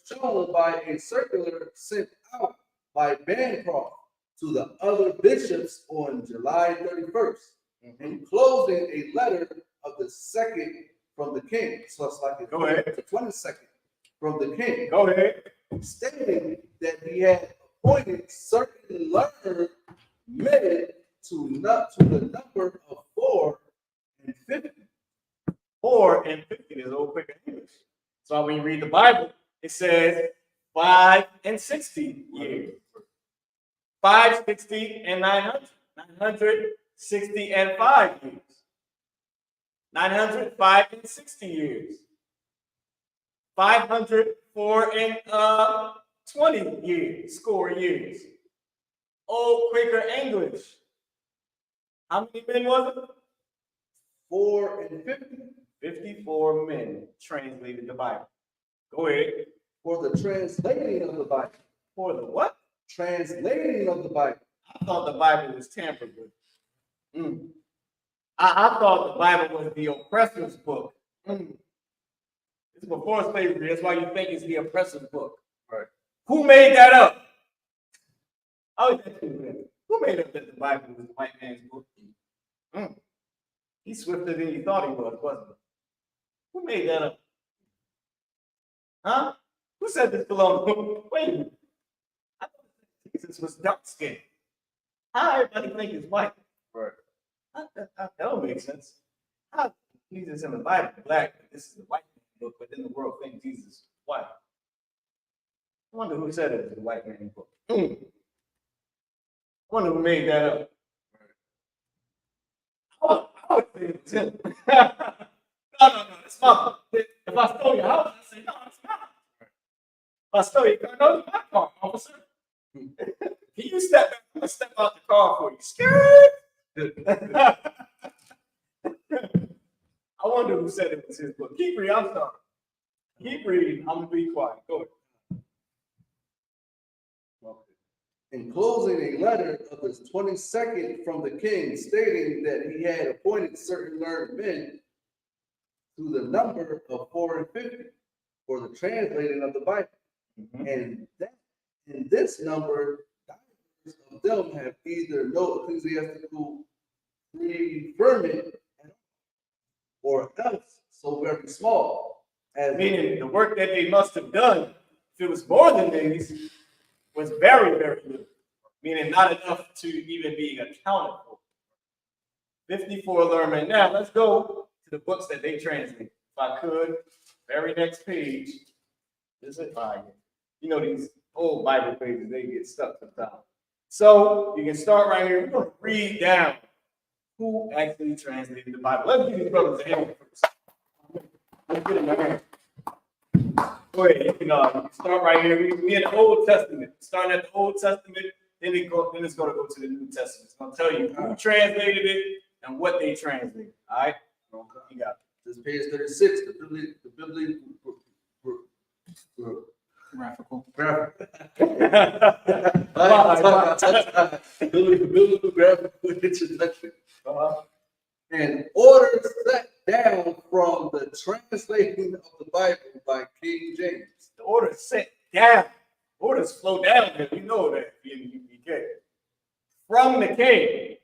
S7: shown by a circular sent out by Bancroft to the other bishops on July 31st, enclosing a letter of the 2nd from the king. So it's like
S4: Go ahead.
S7: the 22nd from the king,
S4: Go ahead.
S7: stating that he had appointed certain learned men to the number of 4 and 50.
S4: 4 and 50 is old quick English. So when you read the Bible, it says 5 and 60 years. 5, 60, and 900. 960 and 5 years. 905 and 60 years. 504 and 20 years, score years. Old Quaker English. How many men was it?
S7: 4 and 50.
S4: 54 men translated the Bible. Go ahead.
S7: For the translating of the Bible.
S4: For the what?
S7: Translating of the Bible.
S4: I thought the Bible was tampered with. I thought the Bible was the oppressor's book. It's before slavery. That's why you think it's the oppressor's book.
S7: Right.
S4: Who made that up? Who made up that the Bible was the white man's book? He's swifter than you thought he was, wasn't he? Who made that up? Huh? Who said this belonged to him? Wait a minute. I thought Jesus was dark skinned. How everybody think he's white?
S7: Right.
S4: That don't make sense. How Jesus in the Bible black, but this is the white man's book, but then the world thinks Jesus is white. I wonder who said it was the white man's book. I wonder who made that up. I would say it's him. No, it's my book. If I stole your house, I say, no, it's not. If I stole your car, no, it's my car, officer. Can you step back? I'm gonna step out the car for you. Scared? I wonder who said it was his book. Keep reading, I'm sorry. Keep reading, I'm gonna be quiet. Go ahead.
S7: Enclosing a letter of the 22nd from the king, stating that he had appointed certain learned men to the number of 4 and 50 for the translating of the Bible. And that in this number, divers of them have either no ecclesiastical preferment or else so very small. As
S4: Meaning the work that they must have done, if it was more than these, was very, very little. Meaning not enough to even be accounted for. 54 learned. Now let's go to the books that they translate. If I could, very next page. Is it fine? You know these old Bible pages, they get stuck sometimes. So you can start right here. We're going to read down who actually translated the Bible. Let's give these brothers a hand first. Let's get in my hand. Go ahead. You can start right here. We in the Old Testament. Starting at the Old Testament, then it's going to go to the New Testament. It's going to tell you who translated it and what they translated. All right? You got it.
S7: this is page 36, the biblical
S1: Graphical.
S7: biblical graphical introduction. And orders set down from the translating of the Bible by King James.
S4: The order is set down. Orders flow down there. You know that in UPK. From the king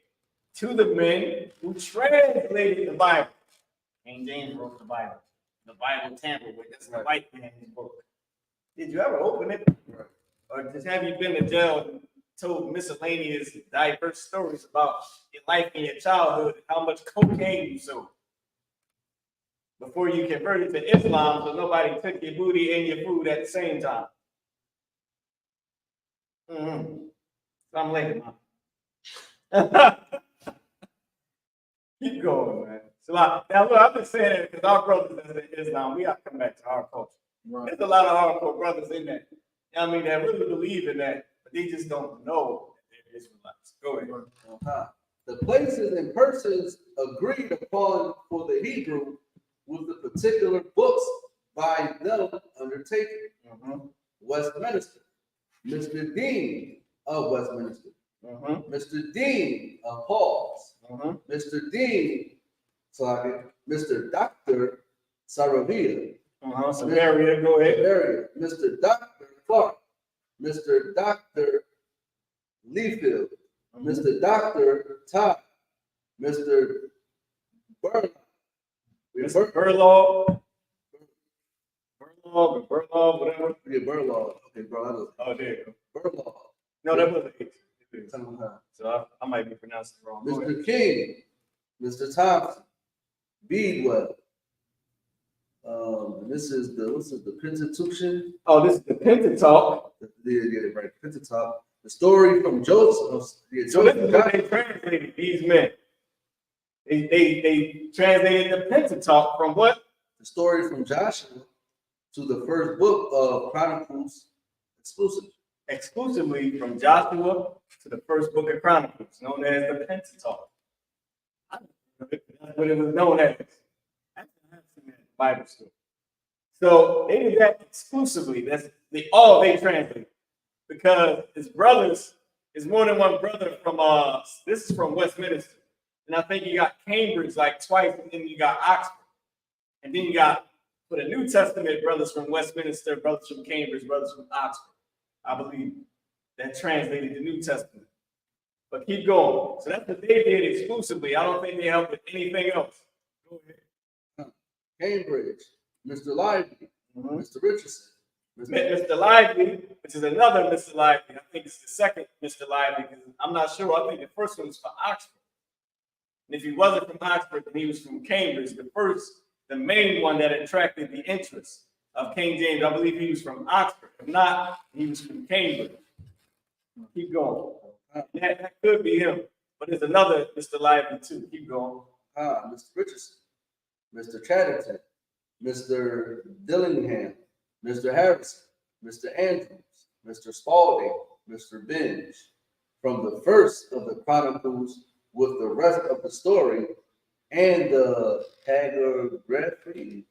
S4: to the men who translated the Bible. King James wrote the Bible. The Bible tampered with. That's the white man's book. Did you ever open it? Right. Or have you been to jail and told miscellaneous diverse stories about your life and your childhood and how much cocaine you sold before you converted to Islam, so nobody took your booty and your food at the same time? I'm late, man. Keep going, man. So now look, I've been saying that because our brothers that's in Islam, we got to come back to our culture. Right. There's a lot of hardcore brothers in that. I mean, that really believe in that, but they just don't know that they're Israelites. Go ahead.
S7: The places and persons agreed upon for the Hebrew with the particular books by them undertaken. Westminster, Mr. Dean of Westminster, Mr. Dean of Paul's, Mr. Dean, Mr. Dr. Saravia,
S4: Samaria, go ahead.
S7: Mr. Dr. Clark, Mr. Dr. Leafield, Mr. Dr. Todd, Mr. Burlock,
S4: Mr. Burlaw, whatever.
S7: Yeah, Burlaw. Okay, bro.
S4: Oh, there you go.
S7: Burlaw.
S4: No, that wasn't it.
S7: Somehow.
S4: So I might be pronouncing it wrong. Go ahead.
S7: Mr. King, Mr. Thompson, Beadwell. This is the Pentateuch.
S4: Oh, this is the Pentateuch.
S7: Yeah, right. Pentateuch. The story from Joseph. Yeah,
S4: So this
S7: Joseph.
S4: is what they translated these men. They translated the Pentateuch from what?
S7: The story from Joshua to the first book of Chronicles
S4: Exclusively from Joshua to the first book of Chronicles, known as the Pentateuch. That's what it was known as. That's the Bible story. So they did that exclusively. That's all they translated. Because his brothers, is more than one brother from this is from Westminster. And I think you got Cambridge like twice, and then you got Oxford. And then you got, for the New Testament, brothers from Westminster, brothers from Cambridge, brothers from Oxford. I believe that translated the New Testament. But keep going. So that's what they did exclusively. I don't think they helped with anything else. Go ahead.
S7: Cambridge, Mr. Lively, Mr. Richardson.
S4: Mr. Lively, which is another Mr. Lively. I think it's the second Mr. Lively. I'm not sure. I think the first one was for Oxford. And if he wasn't from Oxford, then he was from Cambridge. The main one that attracted the interest of King James, I believe he was from Oxford. If not, he was from Cambridge. Keep going. That could be him. But there's another Mr. Lively too. Keep going.
S7: Mr. Richardson, Mr. Chatterton, Mr. Dillingham, Mr. Harrison, Mr. Andrews, Mr. Spalding, Mr. Binge, from the first of the Chronicles with the rest of the story and the hagiography.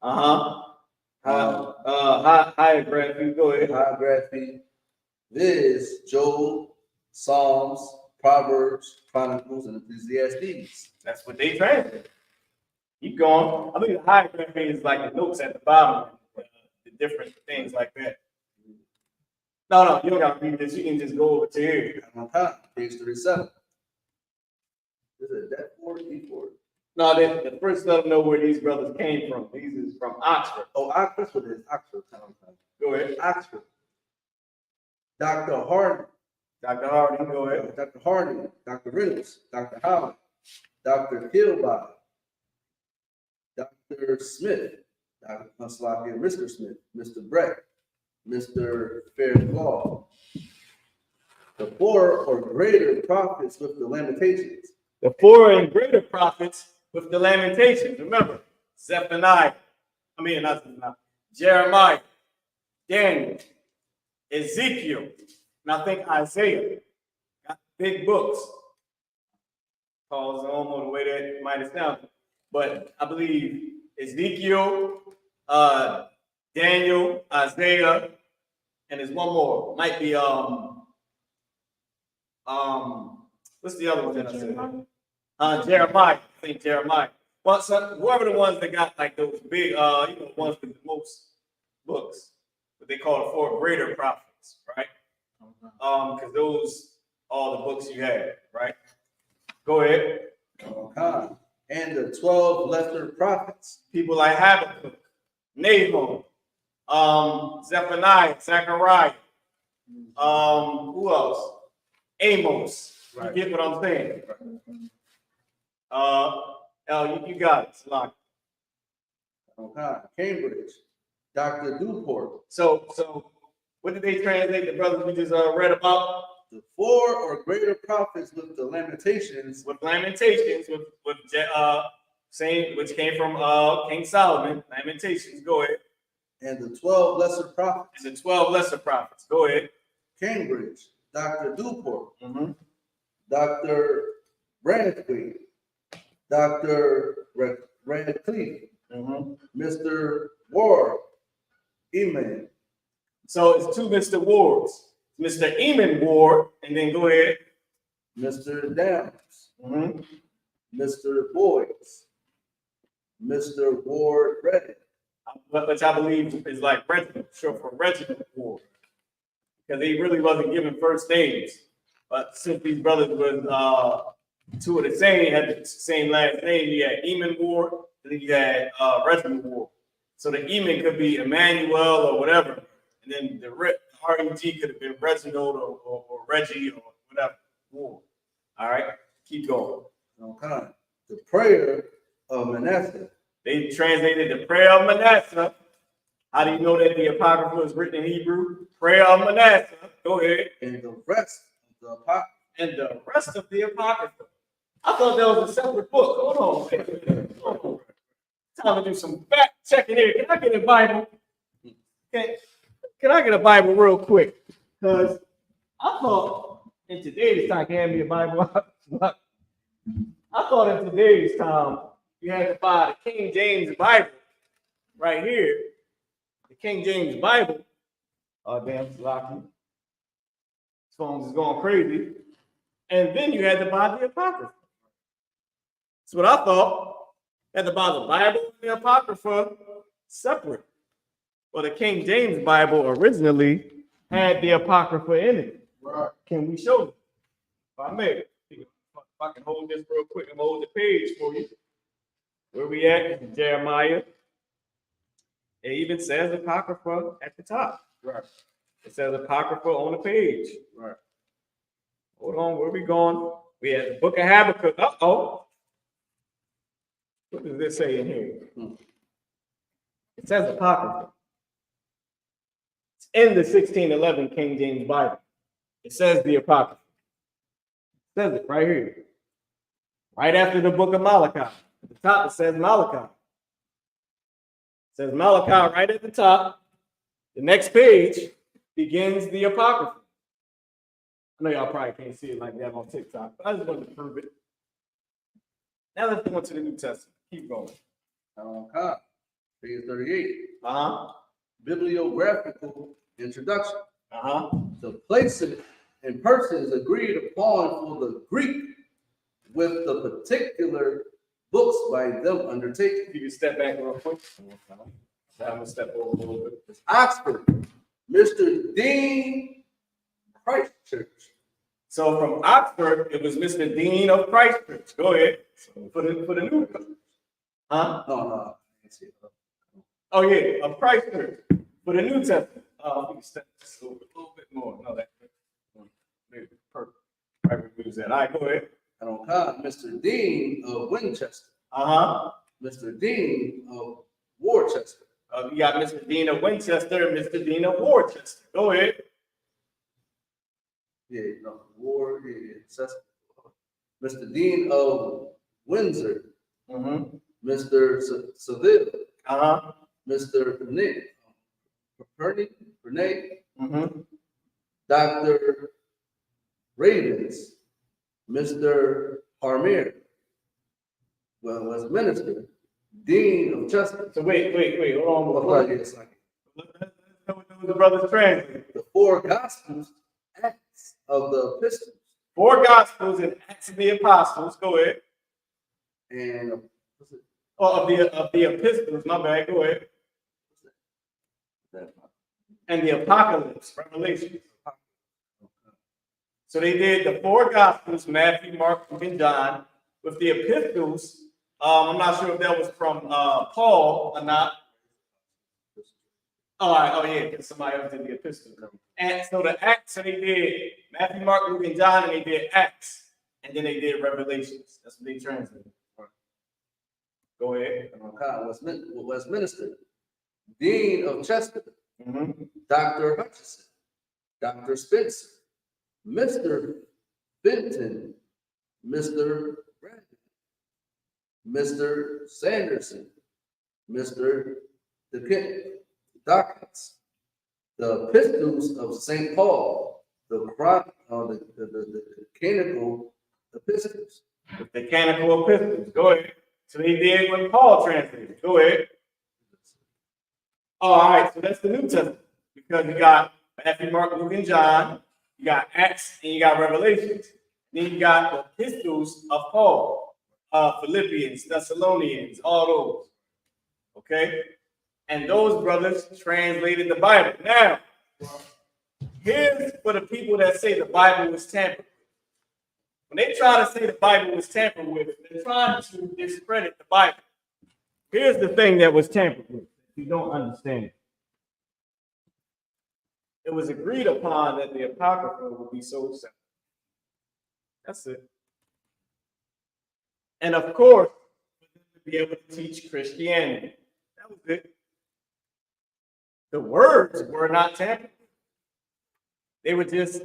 S4: Hagiography. Go ahead.
S7: Hagiography. Viz. Job, Psalms, Proverbs, Chronicles, and Ecclesiastes.
S4: That's what they translated. Keep going. I think the hagiography is like the notes at the bottom, the different things like that. No, you don't got to read this. You can just go over to here.
S7: Page 37. Is it that 4 E4?
S4: No, the first let them know where these brothers came from. These is from Oxford.
S7: Oh, Oxford is Oxford town.
S4: Go ahead.
S7: Oxford. Dr. Harding.
S4: Dr. Harding, go ahead.
S7: Dr. Harding, Dr. Reynolds, Dr. Howard, Dr. Kilby, Dr. Smith, Mr. Smith, Mr. Brett, Mr. Fairclough. The 4 or greater prophets with the Lamentations.
S4: The 4 and greater prophets with the Lamentations. Remember, Zephaniah. Jeremiah, Daniel, Ezekiel, and I think Isaiah. Got big books. Paul's almost the way that might have sounded. But I believe Ezekiel, Daniel, Isaiah, and there's one more. Might be what's the other one that I said? Jeremiah. I think Jeremiah. Well, so whoever the ones that got like those big, ones with the most books, what they call the 4 greater prophets, right? Because those are the books you have, right? Go ahead.
S7: And the 12 lesser prophets.
S4: People like Habakkuk, Nahum, Zephaniah, Zechariah. Who else? Amos.
S7: Right.
S4: You get what I'm saying? You got it, Salaki.
S7: Cambridge, Dr. Duport.
S4: So what did they translate the brothers we just read about?
S7: The 4 or greater prophets with the Lamentations.
S4: With Lamentations, with same, which came from King Solomon. Lamentations, go ahead.
S7: And the 12 lesser prophets.
S4: And the 12 lesser prophets, go ahead.
S7: Cambridge, Dr. Duport, Dr. Radcliffe, Dr. Radcliffe, Mr. Ward, Eman.
S4: So it's 2 Mr. Wards. Mr. Eman Ward, and then go ahead.
S7: Mr. Downs, Mr. Boyce, Mr. Ward Reddit.
S4: Which I believe is like Reginald, short for Reginald Ward. Because he really wasn't given first names. But since these brothers was two of the same, had the same last name, you had Eman Ward, and then you had Reginald Ward. So the Eman could be Emmanuel or whatever, and then the R-E-G could have been Reginald or Reggie or whatever. Ward. All right, keep going.
S7: Okay. The prayer of Manasseh.
S4: They translated the prayer of Manasseh. How do you know that the Apocrypha is written in Hebrew? Prayer of Manasseh. Go ahead.
S7: And the rest of the Apocrypha.
S4: And the rest of the Apocrypha. I thought that was a separate book. Hold on, man. Hold on. Time to do some fact checking here. Can I get a Bible? Can I get a Bible real quick? Because I thought in today's time, can me a Bible? I thought in today's time, you had to buy the King James Bible right here. The King James Bible. Oh, damn, it's locked. This phone is going crazy. And then you had to buy the Apocrypha. That's what I thought. You had to buy the Bible and the Apocrypha separate. Well, the King James Bible originally had the Apocrypha in it.
S7: Right.
S4: Can we show it? If I may. If I can hold this real quick, I'm going to hold the page for you. Where we at? Jeremiah. It even says Apocrypha at the top.
S7: Right.
S4: It says Apocrypha on the page.
S7: Right.
S4: Hold on, where we going? We had the book of Habakkuk. Uh-oh. What does this say in here? It says Apocrypha. It's in the 1611 King James Bible. It says the Apocrypha. It says it right here. Right after the book of Malachi. At the top, it says Malachi. It says Malachi right at the top. The next page begins the Apocrypha. I know y'all probably can't see it like that on TikTok, but I just wanted to prove it. Now let's go into the New Testament. Keep going.
S7: Okay. Page 38.
S4: Uh-huh.
S7: Bibliographical introduction.
S4: Uh-huh.
S7: The places and persons agreed upon for the Greek with the particular books by them undertaken.
S4: You can step back real quick. I'm gonna step over a little bit.
S7: It's Oxford, Mr. Dean Christchurch.
S4: So from Oxford, it was Mr. Dean of Christchurch. Go ahead. For the new. Huh?
S7: No, I can't see it.
S4: Oh yeah, of Christchurch. For the New Testament. We can step just a little bit more. No, that maybe perfect. Right, we use that. All right, go ahead.
S7: And on God, Mr. Dean of Winchester.
S4: Uh-huh.
S7: Mr. Dean of Worcester.
S4: You got Mr. Dean of Winchester and Mr. Dean of Worcester. Go ahead.
S7: Yeah, no, Mr. Dean of Windsor.
S4: Mm-hmm.
S7: Mr. Seville.
S4: Uh-huh.
S7: Mr. Bernay.
S4: Mm-hmm.
S7: Dr. Ravens. Mr. Harmir. Well, was minister. Dean of Chester.
S4: So wait. Hold on.
S7: Let's
S4: know what the brothers translate.
S7: the four Gospels, Acts of the Epistles.
S4: 4 Gospels and Acts of the Apostles. Go ahead.
S7: And
S4: Of the Epistles. My bad. Go ahead. And the Apocalypse, Revelation. So they did the 4 Gospels, Matthew, Mark, Luke, and John. With the Epistles, I'm not sure if that was from Paul or not. Oh yeah, because somebody else did the Epistles. And so the Acts, so they did Matthew, Mark, Luke, and John, and they did Acts, and then they did Revelations. That's what they translated. Go ahead.
S7: Westminster, Dean of Chester, Dr. Hutchison, Dr. Spencer, Mr. Benton, Mr. Bradley, Mr. Sanderson, Mr. Dawkins, the Epistles of St. Paul, the canonical epistles.
S4: The canonical epistles. Go ahead. So they did what Paul translated. Go ahead. Oh, all right. So that's the New Testament because you got Matthew, Mark, Luke, and John. You got Acts and you got Revelations. Then you got the epistles of Paul, Philippians, Thessalonians, all those. Okay. And those brothers translated the Bible. Now, here's for the people that say the Bible was tampered. When they try to say the Bible was tampered with, they're trying to discredit the Bible. Here's the thing that was tampered with. If you don't understand it was agreed upon that the Apocrypha would be sold separately. That's it. And of course, to be able to teach Christianity. That was it. The words were not tampered with. They were just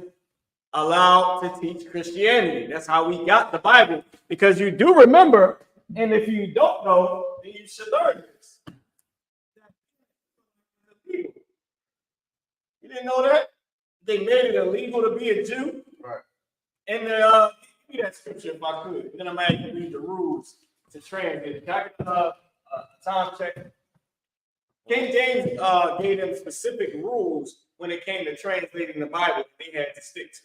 S4: allowed to teach Christianity. That's how we got the Bible. Because you do remember, and if you don't know, then you should learn this. You didn't know that? They made it illegal to be a Jew.
S7: Right.
S4: And give me that scripture if I could. Then I'm going to read the rules to translate. Can I get a time check? King James gave them specific rules when it came to translating the Bible that they had to stick to.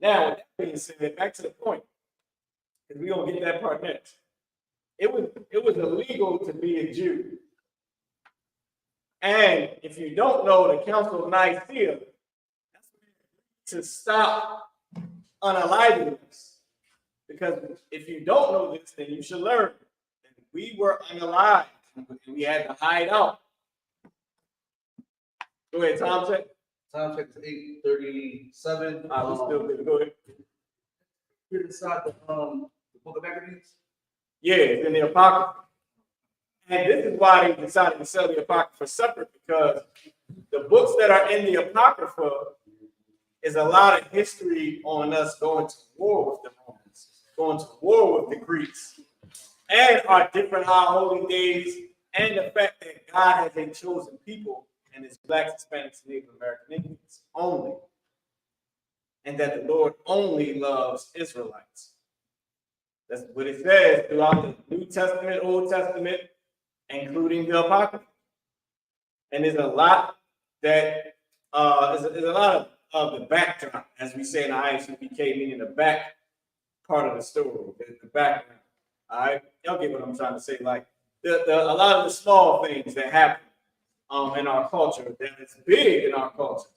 S4: Now, with that being said, back to the point, because we're going to get that part next. It was illegal to be a Jew. And if you don't know, the Council of Nicaea, to stop unaliving us. Because if you don't know this, then you should learn. And we were unalived. We had to hide out. Go ahead, time check.
S7: Time check is 8:37.
S4: Let's still good. Go ahead.
S7: Here inside the book of Maccabees.
S4: Yeah, it's in the Apocrypha. And this is why they decided to sell the Apocrypha separate, because the books that are in the Apocrypha is a lot of history on us going to war with the Romans, going to war with the Greeks, and our different high holy days, and the fact that God has a chosen people, and it's Blacks, Hispanics, and Native American Indians only, and that the Lord only loves Israelites. That's what it says throughout the New Testament, Old Testament, including the Apocrypha. And there's a lot that there's a lot of the backdrop, as we say in the I.S.U.P.K, meaning the back part of the story, the background. All right, y'all get what I'm trying to say. Like a lot of the small things that happen in our culture that is big in our culture,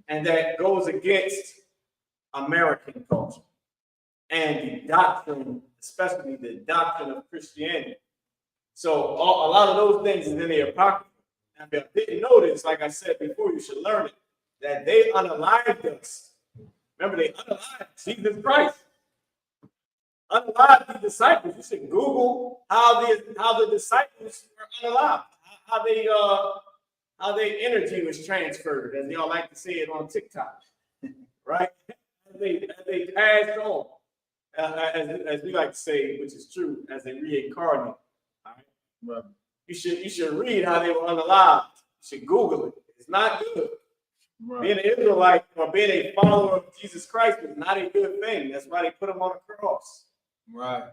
S4: and that goes against American culture and the doctrine, especially the doctrine of Christianity. So a lot of those things is in the Apocrypha. And if you didn't know this, like I said before, you should learn it, that they unalived us. Remember, they unalived Jesus Christ. Unalived the disciples. You should Google how the disciples were unalived, how their energy was transferred, as y'all like to say it on TikTok, right? As they passed on, as we like to say, which is true, as they reincarnate. Right. You should read how they were unalived. You should Google it. It's not good. Right. Being an Israelite or being a follower of Jesus Christ is not a good thing. That's why they put him on the cross. Right.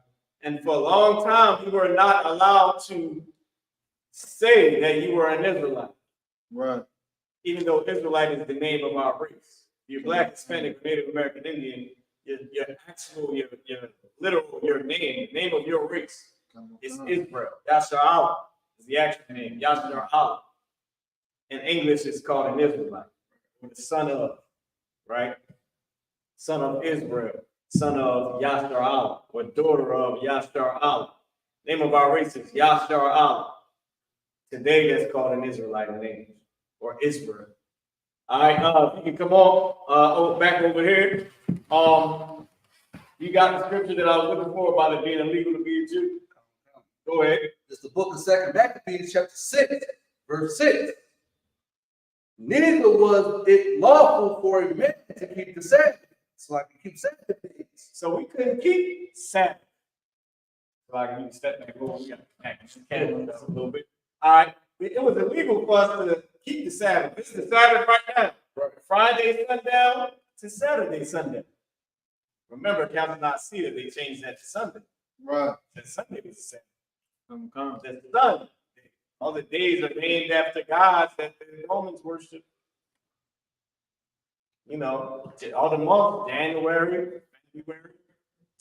S4: And for a long time, you were not allowed to say that you were an Israelite. Right. Even though Israelite is the name of our race. You're Black, Hispanic, Native American Indian. Your actual, your literal, your name of your race. It's Israel. Yashar'Allah is the actual name. Yashar'Allah. In English, it's called an Israelite. Or the son of, right? Son of Israel. Son of Yashar'Allah. Or daughter of Yashar'Allah. Name of our race is Yashar'Allah. Today, that's called an Israelite in English. Or Israel. All right, you can come on back over here. You got the scripture that I was looking for about it being illegal to be a Jew. Go ahead.
S7: It's the book of 2 Maccabees, chapter 6, verse 6. Neither was it lawful for a man to keep the Sabbath. So I can keep Sabbath days.
S4: So we couldn't keep Sabbath. So I can step back over. We got to act a little bit. All right. It was illegal for us to keep the Sabbath. This is the Sabbath right now. Right. Friday sundown to Saturday sundown. Remember, Council Nicaea, they changed that to Sunday. Right. That Sunday was the Sabbath. The sun. All the days are named after gods that the Romans worship. You know, all the months, January, February,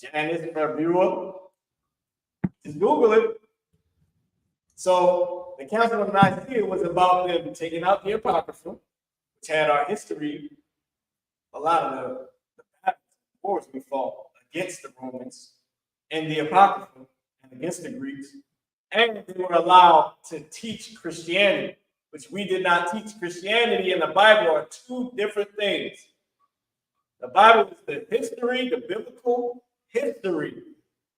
S4: Janus, February. Just Google it. So the Council of Nicaea was about them taking out the Apocrypha, which had our history, a lot of the wars we fought against the Romans and the Apocrypha and against the Greeks. And they were allowed to teach Christianity, which we did not teach. Christianity and the Bible are two different things. The Bible is the history, the biblical history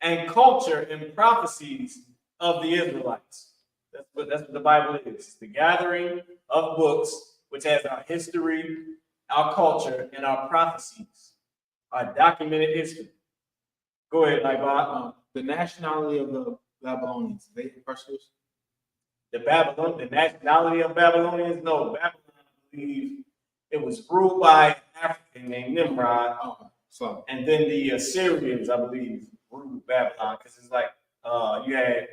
S4: and culture and prophecies of the Israelites. That's what the Bible is. It's the gathering of books, which has our history, our culture, and our prophecies, our documented history. Go ahead, Bob.
S8: The nationality of the Babylonians, they Persians?
S4: The nationality of Babylonians? No, Babylon, I believe it was ruled by an African named Nimrod. And then the Assyrians, I believe, ruled Babylon, because it's like you had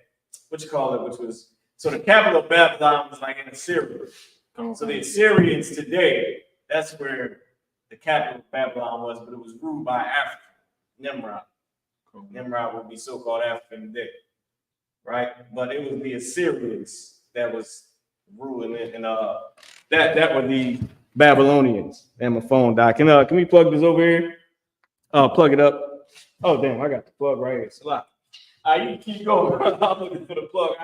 S4: what you call it, which was so the capital of Babylon was like in Assyria. So the Assyrians today, that's where the capital of Babylon was, but it was ruled by African Nimrod. Nimrod would be so-called African today, right? But it was the Assyrians that was ruling it, and that were the Babylonians. And my phone died. Can we plug this over here? Plug it up. Oh damn, I got the plug right here. It's a lot. You can keep going. I'm looking for the plug.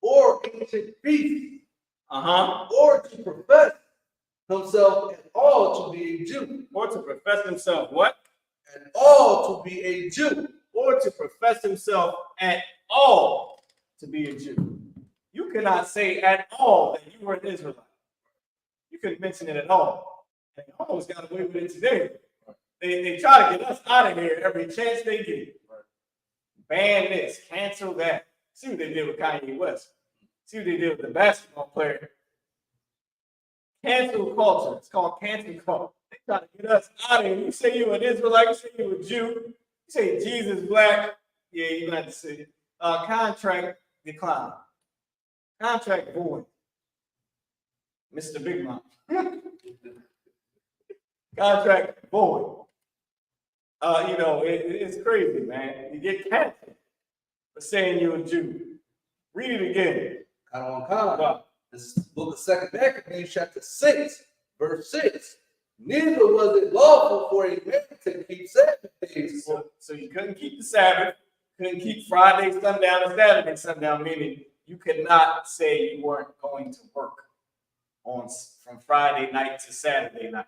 S7: Or ancient feast. Or to profess himself at all to be a Jew.
S4: Or to profess himself what?
S7: At all to be a Jew.
S4: Or to profess himself at all to be a Jew. You cannot say at all that you were an Israelite. You couldn't mention it at all. They almost got away with it today. They try to get us out of here every chance they get. Ban this, cancel that. See what they did with Kanye West. See what they did with the basketball player. Cancel culture. It's called cancel culture. They try to get us out of here. You say you're an Israelite, you say you're a Jew, you say Jesus black. Yeah, you have to say it. Contract decline. Contract void. Mr. Big Mouth. Contract void. It's crazy, man. You get canceled for saying you're a Jew. Read it again.
S7: This book of 2 Maccabees, chapter 6, verse 6. Neither was it lawful for a man to keep Sabbath days.
S4: So you couldn't keep the Sabbath, couldn't keep Friday sundown and Saturday sundown, meaning you could not say you weren't going to work from Friday night to Saturday night.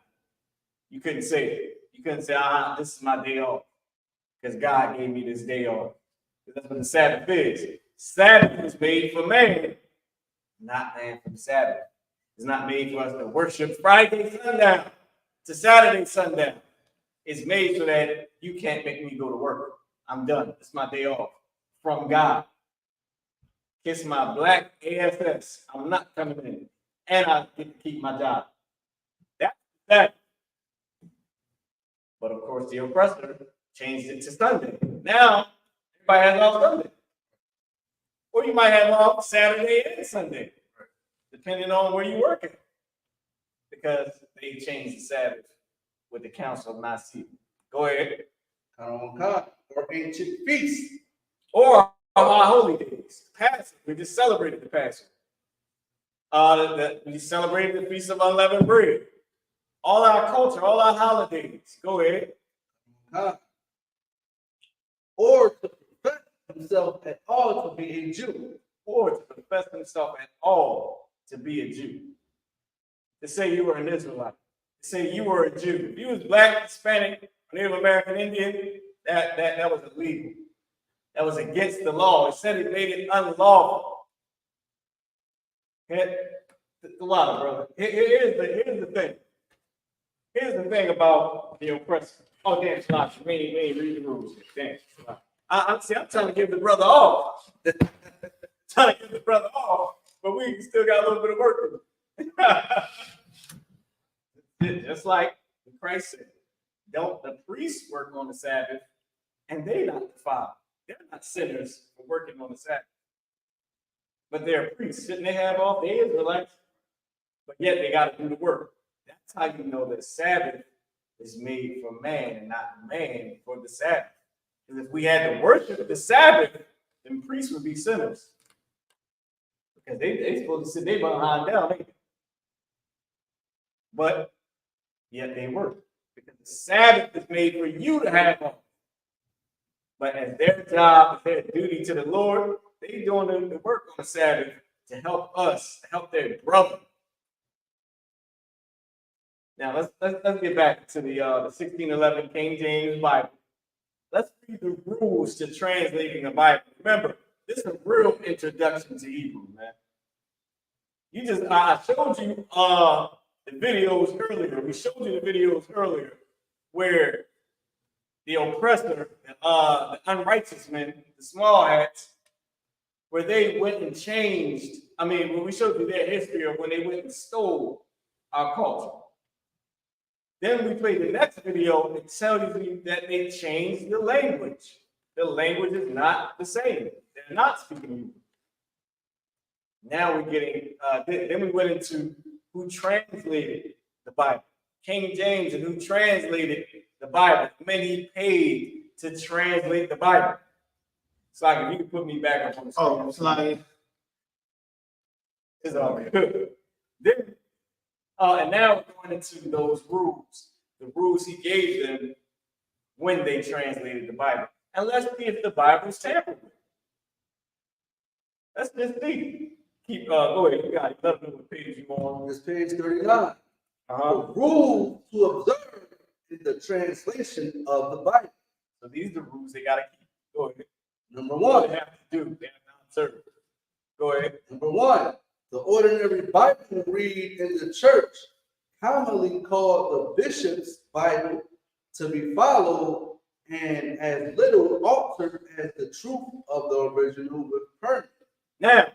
S4: You couldn't say it. You couldn't say, this is my day off, because God gave me this day off. Because that's what the Sabbath is. Sabbath was made for man, not man for the Sabbath. It's not made for us to worship Friday sundown to Saturday sundown. It's made so that you can't make me go to work. I'm done. It's my day off from God. Kiss my black AFS. I'm not coming in. And I get to keep my job. That's that. But of course, the oppressor changed it to Sunday. Now, everybody has off Sunday. Or you might have off Saturday and Sunday, depending on where you work at. Because they changed the Sabbath with the Council of Nicaea. Go ahead.
S7: Or ancient feast.
S4: Or our holy days. Passover. We just celebrated the Passover. We celebrated the Feast of Unleavened Bread. All our culture, all our holidays. Go ahead.
S7: Or to profess himself at all to be a Jew.
S4: Or to profess himself at all to be a Jew. To say you were an Israelite. To say you were a Jew. If you was black, Hispanic, Native American Indian, that was illegal. That was against the law. It said it made it unlawful. Okay? The law, brother. Here's the thing. Here's the thing about the oppressor. Oh, damn, Slash, we ain't read the rules. Damn, I'm trying to give the brother off. But we still got a little bit of work to do. Just like Christ said, don't the priests work on the Sabbath, and they not defiled. They're not sinners for working on the Sabbath. But they're priests. Shouldn't they have off? They Israelites. But yet they got to do the work. That's how you know that Sabbath is made for man and not man for the Sabbath. Because if we had to worship the Sabbath, then priests would be sinners. Because they supposed to sit their behind down. But yet they work. Because the Sabbath is made for you to have off. But as their job, as their duty to the Lord, they doing the work on the Sabbath to help us, to help their brother. Now let's get back to the 1611 King James Bible. Let's read the rules to translating the Bible. Remember, this is a real introduction to Hebrew, man. I showed you the videos earlier. We showed you the videos earlier where the oppressor, the unrighteous men, the small hats, where they went and changed. I mean, when we showed you their history of when they went and stole our culture. Then we played the next video. It tells you that they changed the language. The language is not the same. They're not speaking Hebrew. Now we're getting, then we went into who translated the Bible. King James, and who translated the Bible. Many paid to translate the Bible. So like, if you can put me back up on the screen.
S8: Oh, it's like,
S4: it's all good. Then, and now we're going into those rules. The rules he gave them when they translated the Bible. And let's see if the Bible's tampered with. Let's just see. Go ahead, you got it. Let me know what page you on.
S7: It's page 39. The rules to observe in the translation of the Bible.
S4: So these are the rules they got to keep. Go ahead.
S7: Number
S4: What
S7: one.
S4: they have to do, they have to observe. Go ahead.
S7: Number one, the ordinary Bible read in the church, commonly called the bishop's Bible, to be followed and as little altered as the truth of the original with permanent.
S4: Now,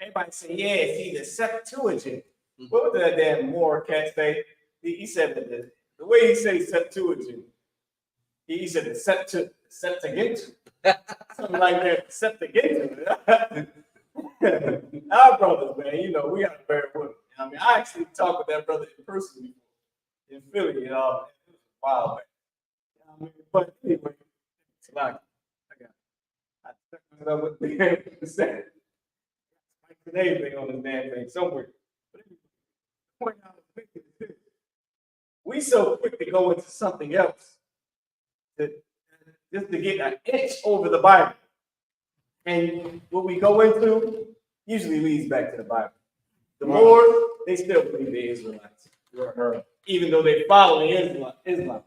S4: everybody say, yeah, see the Septuagint. What was that damn Moore cat say? He said that the way he says Septuagint, he said the Septuagint. Something like that, Septuagint. Our brothers, man, you know, we got to bear with them. I mean, I actually talked with that brother in person in Philly, it was a while back. I mean, but anyway, it's like, I took myself with the same. Anything on this damn thing somewhere. But anyway, the point I was making is this. We so quick to go into something else just to get an inch over the Bible. And what we go into usually leads back to the Bible. The more they still believe the Israelites.
S8: right.
S4: Even though they follow the Islam.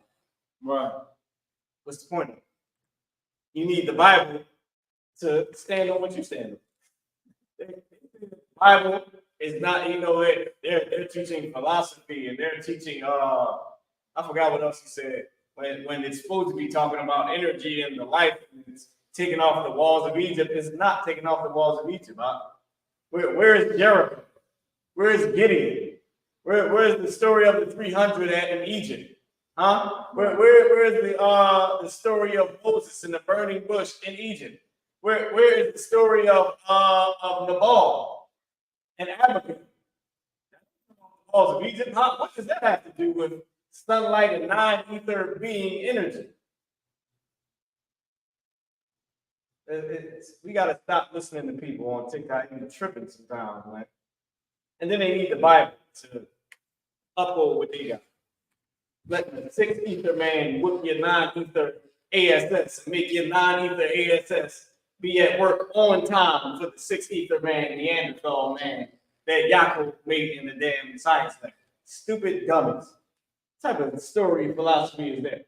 S8: Right.
S4: What's the point of it? You need the Bible to stand on what you stand on. The Bible is not, you know, they're teaching philosophy and they're teaching I forgot what else he said. When it's supposed to be talking about energy and the life, and it's taking off the walls of Egypt, it's not taking off the walls of Egypt. Where is Jericho? Where is Gideon? Where is the story of the 300 in Egypt? Huh? Where is the story of Moses in the burning bush in Egypt? Where is the story of Nabal and Abigail? Walls of Egypt. What does that have to do with sunlight and non-ether being energy? We got to stop listening to people on TikTok and tripping sometimes, man. And then they need the Bible to uphold what they got. Let the 6 ether man whoop your non-ether ASS and make your non-ether ASS be at work on time for the 6 ether man, Neanderthal man that Yaakov made in the damn science lab. Stupid dummies. What type of story philosophy is that?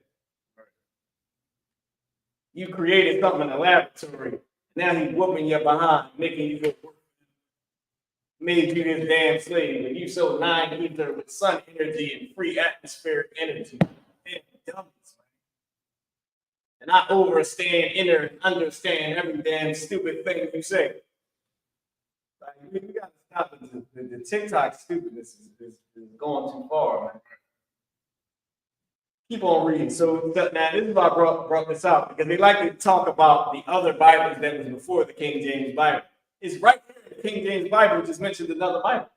S4: You created something in the laboratory. Now he's whooping you behind, making you go work. Made you this damn slave, and you so non-ether with sun energy and free atmospheric energy. Damn dummies, man. And I understand every damn stupid thing you say. Like, we gotta stop it. The TikTok stupidness is going too far, man. Keep on reading. So now this is why I brought this out, because they like to talk about the other Bibles that was before the King James Bible. It's right there in the King James Bible, just mentioned another Bible.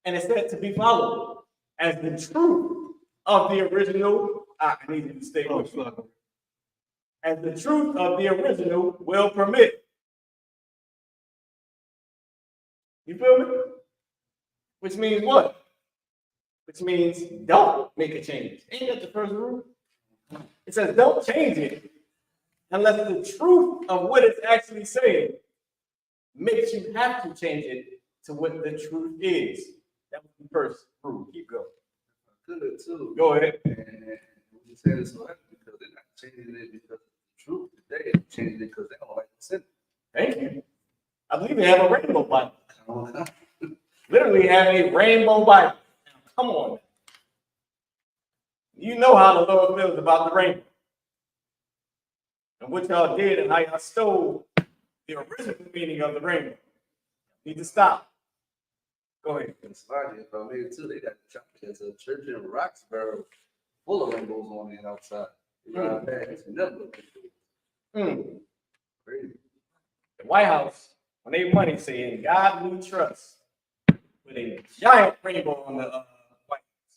S4: And it's said to be followed as the truth of the original. I need you to stay with me. As the truth of the original will permit. You feel me? Which means what? which means don't make a change. Ain't that the first rule? It says don't change it unless the truth of what it's actually saying makes you have to change it to what the truth is. That was the first rule. Keep going.
S7: Good too.
S4: Go ahead.
S7: And we say this because they're not changing it because of the truth. They're changing it because they don't like the sin.
S4: Thank you. I believe they have a rainbow Bible. Literally have a rainbow Bible. Now, come on. You know how the Lord feels about the rainbow. And what y'all did and how y'all stole the original meaning of the rainbow. You need to stop. Go ahead.
S7: It's funny, if I made it too, they got there's a church in Roxborough full of rainbows on the outside. It's never crazy.
S4: The White House, when they money say, in God we trust, with a giant rainbow on the White House.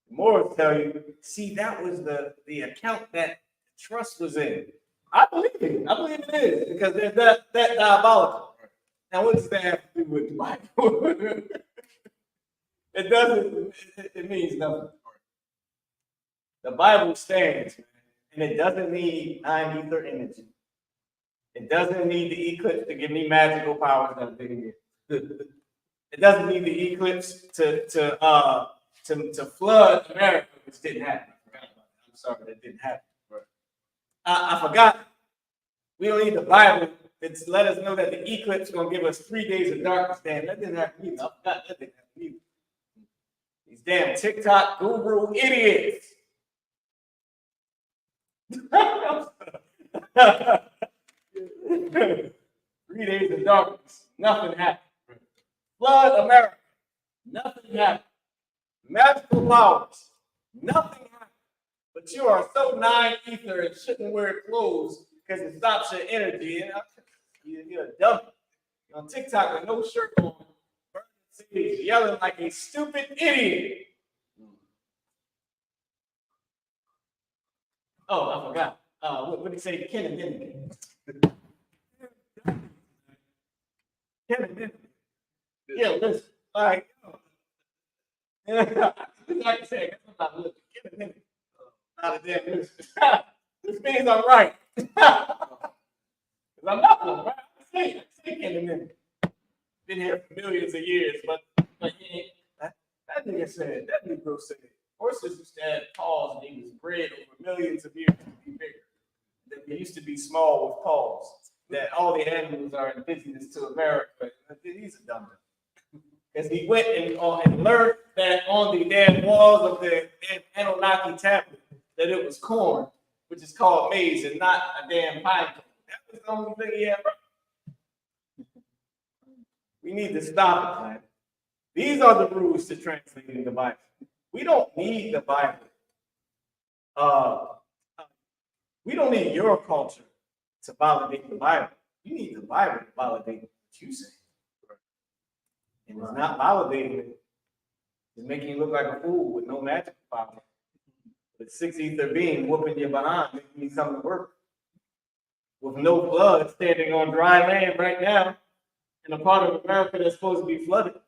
S4: The Morals tell you, see, that was the account that trust was in. I believe it. I believe it is, because they're that diabolical. Now, what does that have to do with the Bible? It doesn't, it means nothing. The Bible stands, and it doesn't need 9 ether energy. It doesn't need the eclipse to give me magical powers that thing. It doesn't need the eclipse to flood America, which didn't happen. I'm sorry, that didn't happen. I forgot. We don't need the Bible. It's let us know that the eclipse is going to give us 3 days of darkness. Damn, that didn't happen either. I forgot that didn't happen either. These damn TikTok guru idiots. 3 days of darkness. Nothing happened. Flood America. Nothing happened. Magical powers. Nothing happened. But you are so 9 ether and shouldn't wear clothes because it stops your energy. And you're a dummy. On TikTok with no shirt on, burning sage, yelling like a stupid idiot. Oh, I forgot. What did he say? Ken and Denny. Ken and Denny. Yeah, listen. Like, I can say, I'm not looking. Ken and Denny. Not a damn this means I'm right. I'm not one, right? I say Ken and Denny. Been here for millions of years, but that nigga said, that Negro said, horses used to have paws and he was bred over millions of years to be bigger. They used to be small with paws. That all the animals are indigenous to America. He's a dumb. Because he went and learned that on the damn walls of the Anunnaki tablet that it was corn, which is called maize, and not a damn pine cone. That was the only thing he had. We need to stop it, man. These are the rules to translating the Bible. We don't need the Bible. We don't need your culture to validate the Bible. You need the Bible to validate what you say. And it's not validating it. It's making you look like a fool with no magic power. With 6 ether being whooping your behind, making you come to work. With no blood standing on dry land right now, in a part of America that's supposed to be flooded.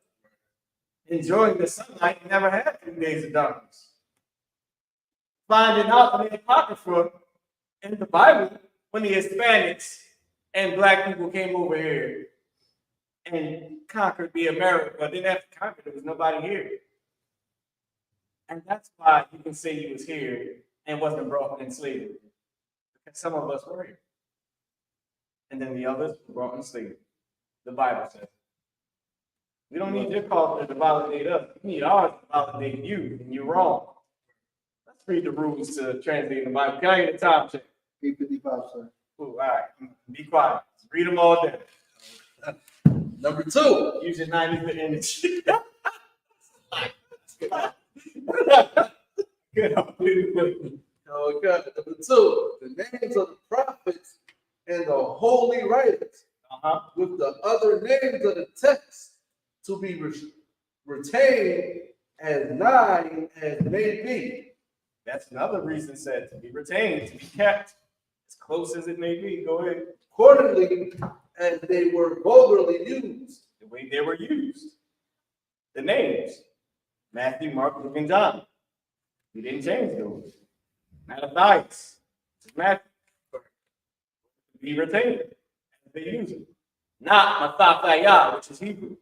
S4: Enjoying the sunlight, never had 3 days of darkness. Finding out in the Apocrypha in the Bible when the Hispanics and black people came over here and conquered the America, but then after conquered, there was nobody here. And that's why you can say he was here and wasn't brought in slavery. Because some of us were here. And then the others were brought in slavery. The Bible says. We don't need your culture to validate us. We need ours to validate you, and you're wrong. Let's read the rules to translate the Bible. Can I get a time check?
S8: 8:55, sir.
S4: Ooh, all right. Be quiet. Read them all down.
S7: Number 2.
S4: Use your 90 for energy. Good.
S7: Oh, God. Number 2. The names of the prophets and the holy writers, with the other names of the text, to be retained as 9 as may be.
S4: That's another reason said to be retained, to be kept as close as it may be. Go ahead.
S7: Accordingly, as they were vulgarly used.
S4: The way they were used. The names. Matthew, Mark, Luke, and John. We didn't change those. Matthias, this is Matthew. We retained it. They use it. Not Mathathiah, which is Hebrew.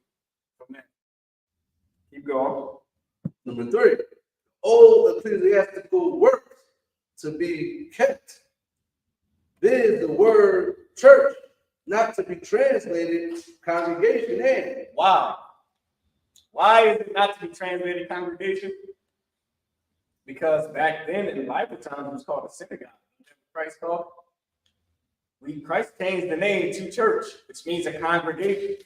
S4: Keep going.
S7: Number 3, old ecclesiastical works to be kept. This is the word church, not to be translated congregation and.
S4: Why? Why is it not to be translated congregation? Because back then in the Bible times it was called a synagogue. Christ called. Christ changed the name to church, which means a congregation,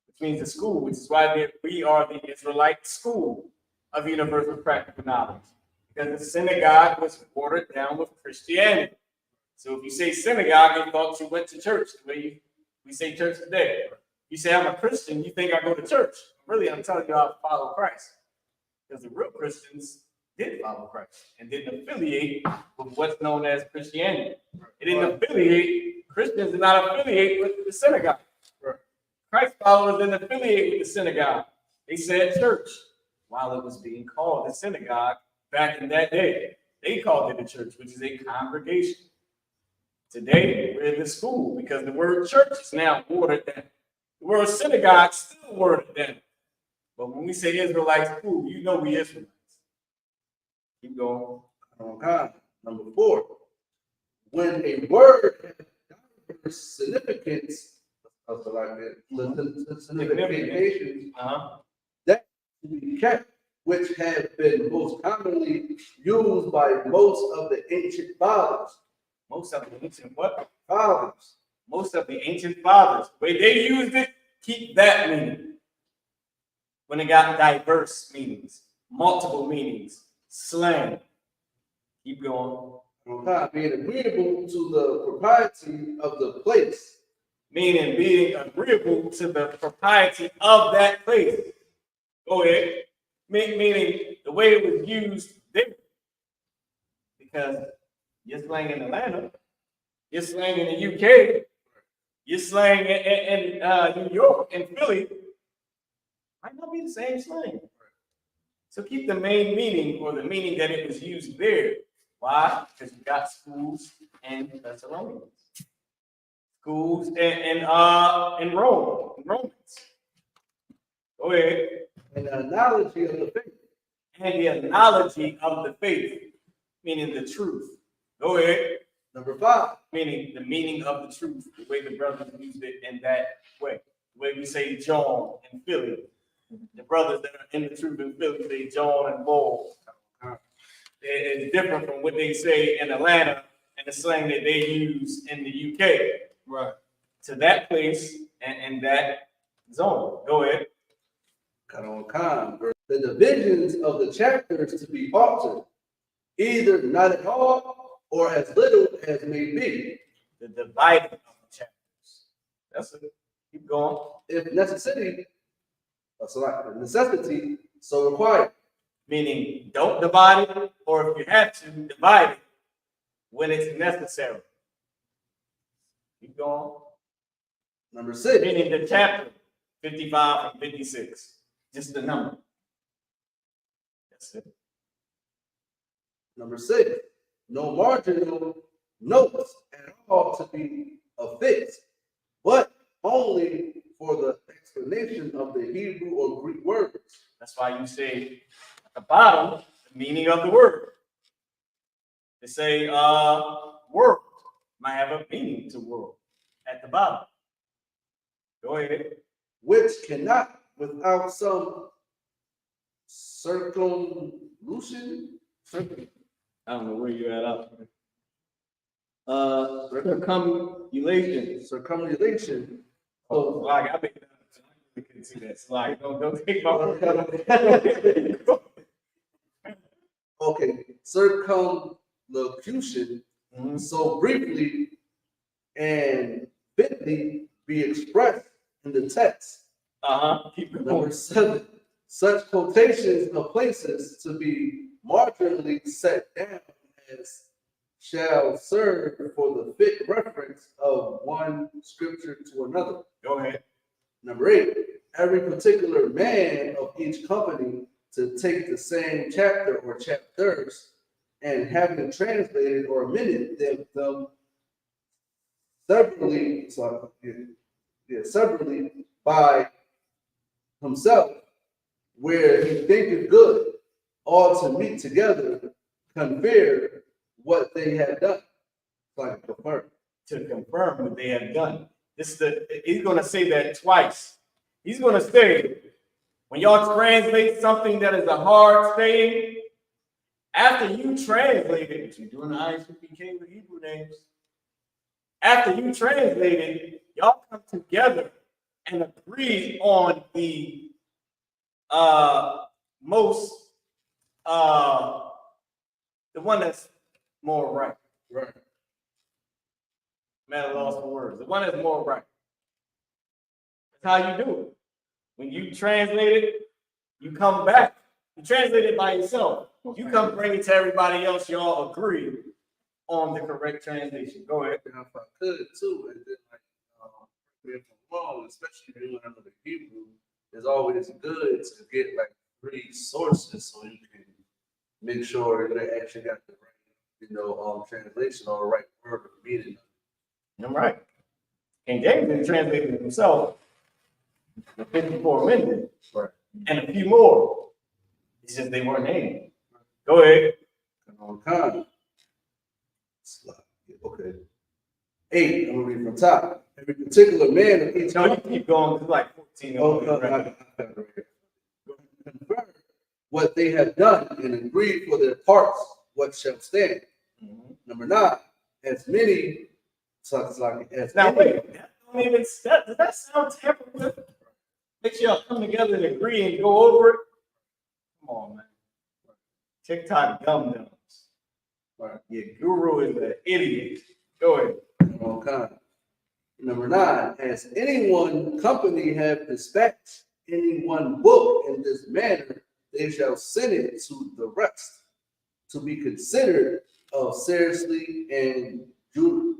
S4: which means a school, which is why we are the Israelite school of universal practical knowledge. Because the synagogue was watered down with Christianity. So if you say synagogue, they thought you went to church, the way we say church today. You say I'm a Christian, you think I go to church. Really, I'm telling you how to follow Christ. Because the real Christians did follow Christ and didn't affiliate with what's known as Christianity. It didn't affiliate. Christians did not affiliate with the synagogue. Christ followers didn't affiliate with the synagogue. They said church while it was being called a synagogue back in that day. They called it a church, which is a congregation. Today, we're in the school because the word church is now watered down. The word synagogue is still watered down. But when we say Israelite school, you know we Israelites. Keep going.
S7: Okay. Number 4, when a word has significance, significations, that to be kept, which have been most commonly used by most of the ancient fathers.
S4: Most of the ancient what?
S7: Fathers.
S4: Most of the ancient fathers. The way they used it, keep that meaning. When it got diverse meanings, multiple meanings, slang. Keep going.
S7: Being agreeable to the propriety of the place.
S4: Meaning being agreeable to the propriety of that place. Go ahead. Meaning the way it was used there. Because you're slang in Atlanta, you're slang in the UK, you're slang in New York and Philly. Might not be the same slang. So keep the main meaning or the meaning that it was used there. Why? Because you got schools and Thessalonians. Schools in Rome, Romans. Go ahead.
S7: And the analogy of the faith.
S4: And the analogy of the faith, meaning the truth. Go ahead.
S7: Number 5.
S4: Meaning the meaning of the truth, the way the brothers used it in that way. The way we say John in Philly. The brothers that are in the truth in Philly say John and Bull. It's different from what they say in Atlanta and the slang that they use in the UK.
S8: Right.
S4: To that place and that zone. Go ahead.
S7: The divisions of the chapters to be altered, either not at all or as little as may be.
S4: The dividing of the chapters. That's it. Keep going.
S7: If necessity so required.
S4: Meaning, don't divide it, or if you have to, divide it when it's necessary. Keep going.
S7: Number 6.
S4: Meaning the chapter 55 and 56. Just the number. That's it.
S7: Number 6. No marginal notes at all to be affixed, but only for the explanation of the Hebrew or Greek words.
S4: That's why you say at the bottom the meaning of the word. They say world might have a meaning to world at the bottom. Go ahead.
S7: Which cannot, without some circumlocution.
S4: I don't know where you're at. Circumulation.
S7: Circumulation.
S4: Oh, like I think you can see that slide. Don't take my word.
S7: Okay, circumlocution. So briefly and fitly be expressed in the text. Number 7. Such quotations of places to be marginally set down as shall serve for the fit reference of one scripture to another.
S4: Go ahead.
S7: Number 8. Every particular man of each company to take the same chapter or chapters and having it translated or amended them separately, separately by himself, where he thinketh good, all to meet together, confer what they had done. Like confirm.
S4: To confirm what they have done. He's going to say that twice. He's going to say, when y'all translate something that is a hard saying, after you translate it, you're doing the I.S.U.P.K with Hebrew names. After you translate it, y'all come together and agree on the the one that's more right.
S7: Right.
S4: Man, I lost for words. The one that's more right. That's how you do it. When you translate it, you come back. You translate it by yourself. You come bring it to everybody else. Y'all agree on the correct translation. Go ahead.
S7: Now, if I could too, and then if I'm wrong, especially if you learn the Hebrew, it's always good to get like 3 sources so you can make sure that they actually got the right, translation or the right word or meaning.
S4: I'm right. And James didn't translate it himself. The 54 amended,
S7: Right.
S4: And a few more. It's just they weren't named. Go ahead.
S7: Okay. 8, I'm gonna read from top. Every particular man of each.
S4: No, you keep going. It's like 14.
S7: Confirm what they have done and agreed for their parts, what shall stand. Number 9, as many.
S4: Now wait, does that sound terrible? Make sure y'all come together and agree and go over it. Come on, man. TikTok dumb dumbs.
S7: Right.
S4: Your guru is an idiot. Go ahead.
S7: Okay. Number 9, as any one company have dispatched any one book in this manner, they shall send it to the rest to be considered of seriously and judiciously.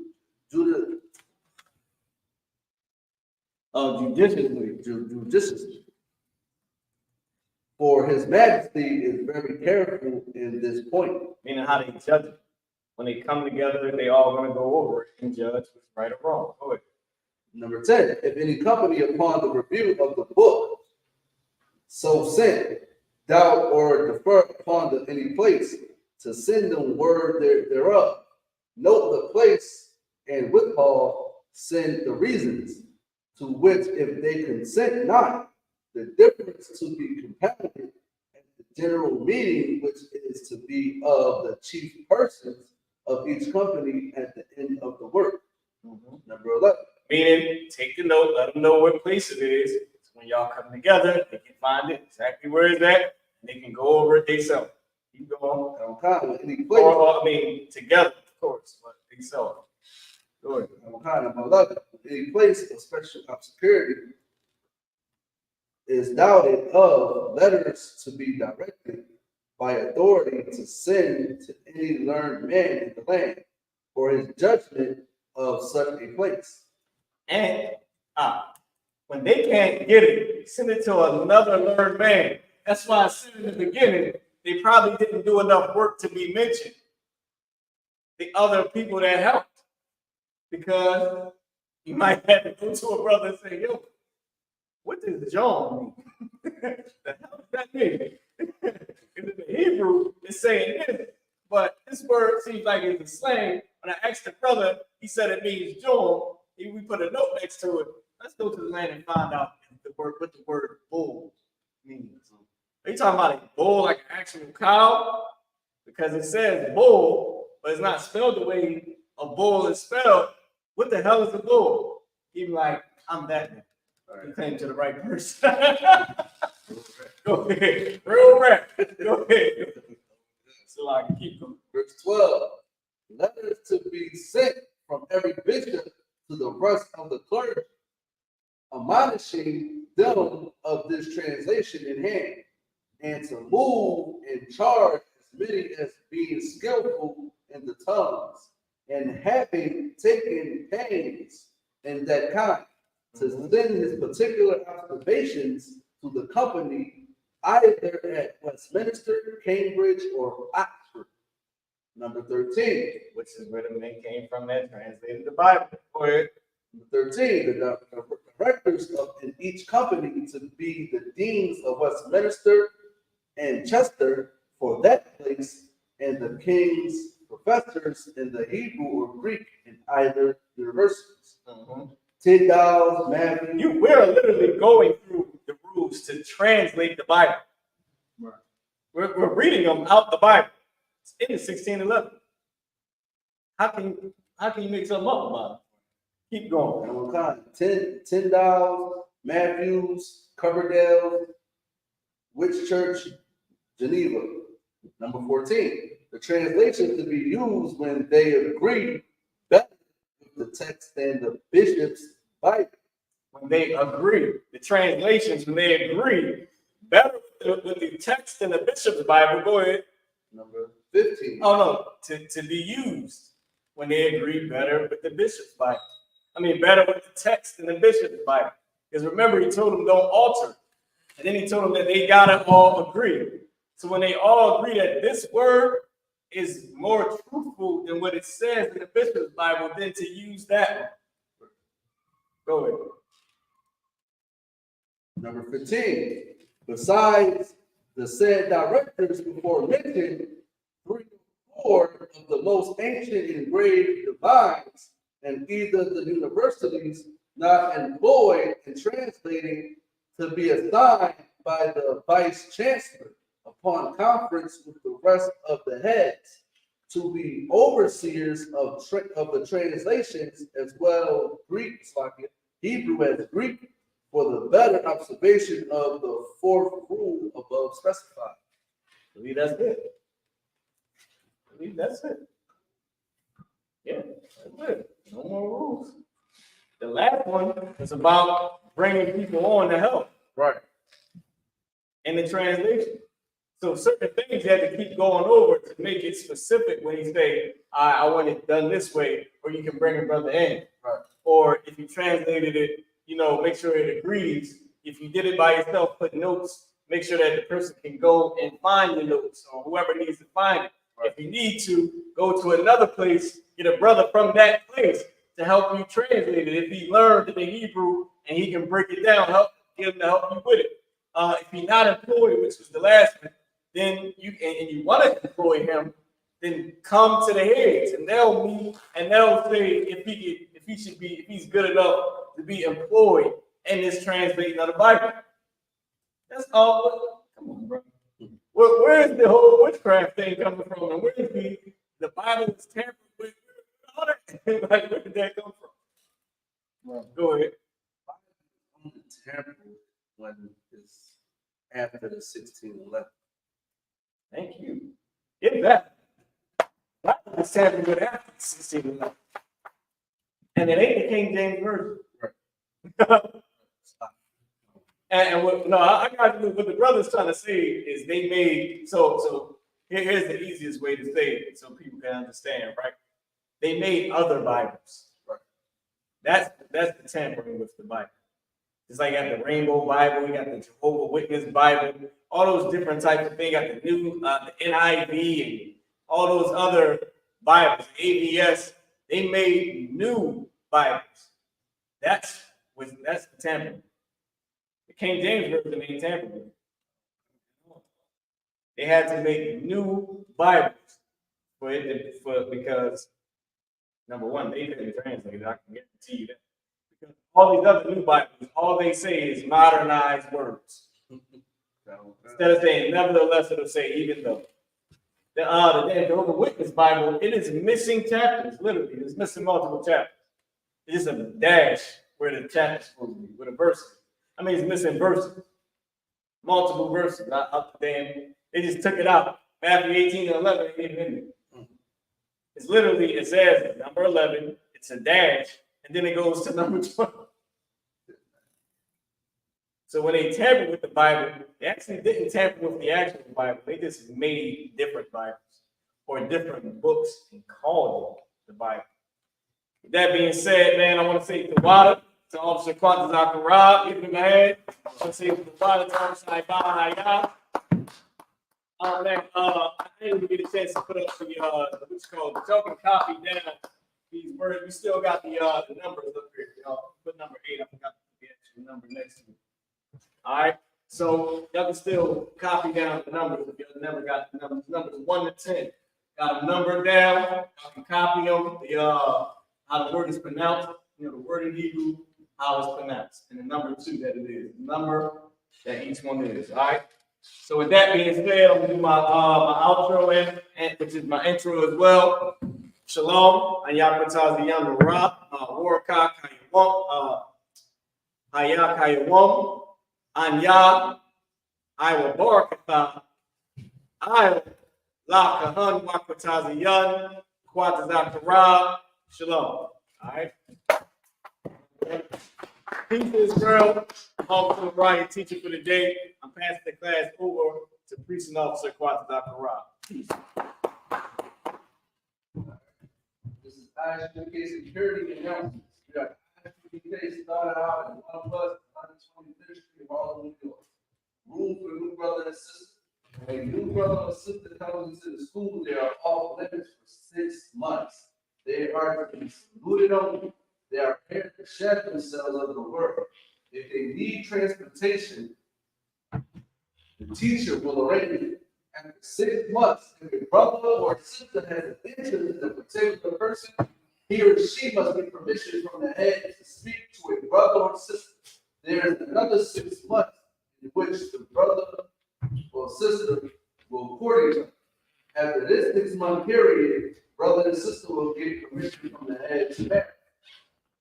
S7: For his majesty is very careful in this point.
S4: Meaning how they judge it. When they come together, they all going to go over it and judge what's right or wrong. Go ahead.
S7: Number 10, if any company upon the review of the book so sent, doubt or defer upon any place to send them word thereof, note the place and withhold, send the reasons, to which if they consent not, the difference to be compounded at the general meeting, which is to be of the chief persons of each company at the end of the work. Number 11.
S4: Meaning, take the note, let them know what place it is. So when y'all come together, they can find it exactly where it's at, and they can go over it themselves. Keep going.
S7: Any place.
S4: Or, together, of course, but themselves. Go ahead.
S7: Number 11. Any place of special obscurity is doubted of letters to be directed by authority to send to any learned man in the land for his judgment of such a place.
S4: And when they can't get it, send it to another learned man. That's why I said in the beginning, they probably didn't do enough work to be mentioned. The other people that helped. Because you might have to go to a brother and say, yo, what does John mean? The hell does that mean? In the Hebrew, it's saying this, but this word seems like it's a slang. When I asked the brother, he said it means John. We put a note next to it. Let's go to the land and find out what the word bull means. Are you talking about a bull like an actual cow? Because it says bull, but it's not spelled the way a bull is spelled. What the hell is a bull? He's like, I'm that man. You came to the right person. Go ahead. Real rap. Go ahead. So I can keep going.
S7: Verse 12. Letters to be sent from every bishop to the rest of the clergy, admonishing them of this translation in hand, and to move and charge as many as being skillful in the tongues, and having taken pains in that kind, to send his particular observations to the company either at Westminster, Cambridge, or Oxford. Number 13.
S4: Which is where the men came from that translated the Bible. Go ahead.
S7: Number 13, the directors in each company to be the deans of Westminster and Chester for that place, and the king's professors in the Hebrew or Greek in either universities. $10, Matthew.
S4: We're literally going through the rules to translate the Bible.
S8: Right.
S4: We're reading them out the Bible. It's in 1611. How can you make something up about it? Keep going.
S7: $10, Matthews, Coverdale, Which Church, Geneva. Number 14, the translations to be used when they agree better with the text than the bishop's Bible.
S4: When they agree, the translations, when they agree better with the text than the bishop's Bible. Go ahead.
S7: Number 15.
S4: Oh no, to be used when they agree better with the bishop's Bible. I mean, better with the text than the bishop's Bible. Because remember, he told them don't alter. And then he told them that they gotta all agree. So when they all agree that this word is more truthful than what it says in the bishop's Bible, then to use that one. Go ahead.
S7: Number 15. Besides the said directors before mentioned, 3 or 4 of the most ancient engraved divines, and either the universities not employed in translating to be assigned by the vice chancellor upon conference with the rest of the heads to be overseers of the translations as well Greek, Hebrew as Greek, for the better observation of the 4th rule above specified.
S4: I believe that's it. I believe that's it. Yeah, that's it. No more rules. The last one is about bringing people on to help.
S7: Right.
S4: In the translation. So certain things you had to keep going over to make it specific when you say, I want it done this way, or you can bring a brother in.
S7: Right.
S4: Or if you translated it, make sure it agrees. If you did it by yourself, put notes, make sure that the person can go and find the notes, or whoever needs to find it. Right. If you need to, go to another place, get a brother from that place to help you translate it. If he learned the Hebrew and he can break it down, get him to help you with it. If he's not employed, which was the last one, then you want to employ him, then come to the heads and they'll meet and they'll say if he's good enough to be employed in this translating of the Bible. That's all. Come on, bro. Where is the whole witchcraft thing coming from? And where is the Bible is tampered with? Like, where did that come from? Well, go ahead.
S7: Tampered when it's after the 1611.
S4: Thank you. Get that. Bible was tampered with after 1611. And it ain't the King James Version. I got what the brother's trying to say is they made so here's the easiest way to say it so people can understand, right? They made other Bibles. Right. That's the tampering with the Bible. It's like got the Rainbow Bible, you got the Jehovah's Witness Bible, all those different types of things. You got the new the NIV and all those other Bibles, ABS. They made new Bibles. That's the tampering. The King James Version ain't tampered with. They had to make new Bibles because number one, they couldn't translate it. I can guarantee you that. Because all these other new Bibles, all they say is modernized words. Instead of saying nevertheless, it'll say even though. The Jehovah's Witness Bible, it is missing chapters, literally. It's missing multiple chapters. It's just a dash where the chapter's supposed to be, where the verse is. I mean, it's missing verses. Multiple verses. They just took it out. Matthew 18 and 11 ain't even in there. It's literally, it says number 11, it's a dash, and then it goes to number 12. So when they tampered with the Bible, they actually didn't tamper with the actual Bible. They just made different Bibles or different books and called it the Bible. With that being said, man, I want to say Tawada to Officer Qadash Zakarab, give him a hand. Let's see the father to Officer Ibah. Man, I didn't even get a chance to put up the what's called the token copy down these words. We still got the numbers up here. Y'all put number 8. I forgot to put the actual number next to it. All right, so y'all can still copy down the numbers if you never got the numbers. Numbers 1 to 10. Got a number down. Y'all can copy them. The how the word is pronounced. You know, the word in Hebrew, how it's pronounced, and the number 2 that it is. The number that each one is. All right. So with that being said, I'm gonna do my outro and which is my intro as well. Shalom, Ayakataz the Young Rock, Waraka Kayawam, Hayak Kayawam, Anya, Iowa Barakatha, Iowa Lakahan Wakataz Yan, Quatazakara, Shalom. All right. Peace Israel. Home to the riot teacher for the day. I'm passing the class over to Precinct Officer Qadash Zakarab. Peace.
S7: This is I.S.U.P.K. security announcements. We got I.S.U.P.K. started out in 1 Plus, 125th Street, Harlem, New York. Room for new brother and sister. When a new brother or sister comes into the school, they are off limits for 6 months. They are to be saluted only. They are prepared to shed themselves of the world. If they need transportation, the teacher will arrange it. After 6 months, if a brother or sister has an interest in a particular person, he or she must get permission from the head to speak to a brother or sister. There is another 6 months in which the brother or sister will court each other. After this 6-month period, brother and sister will get permission from the head to marry.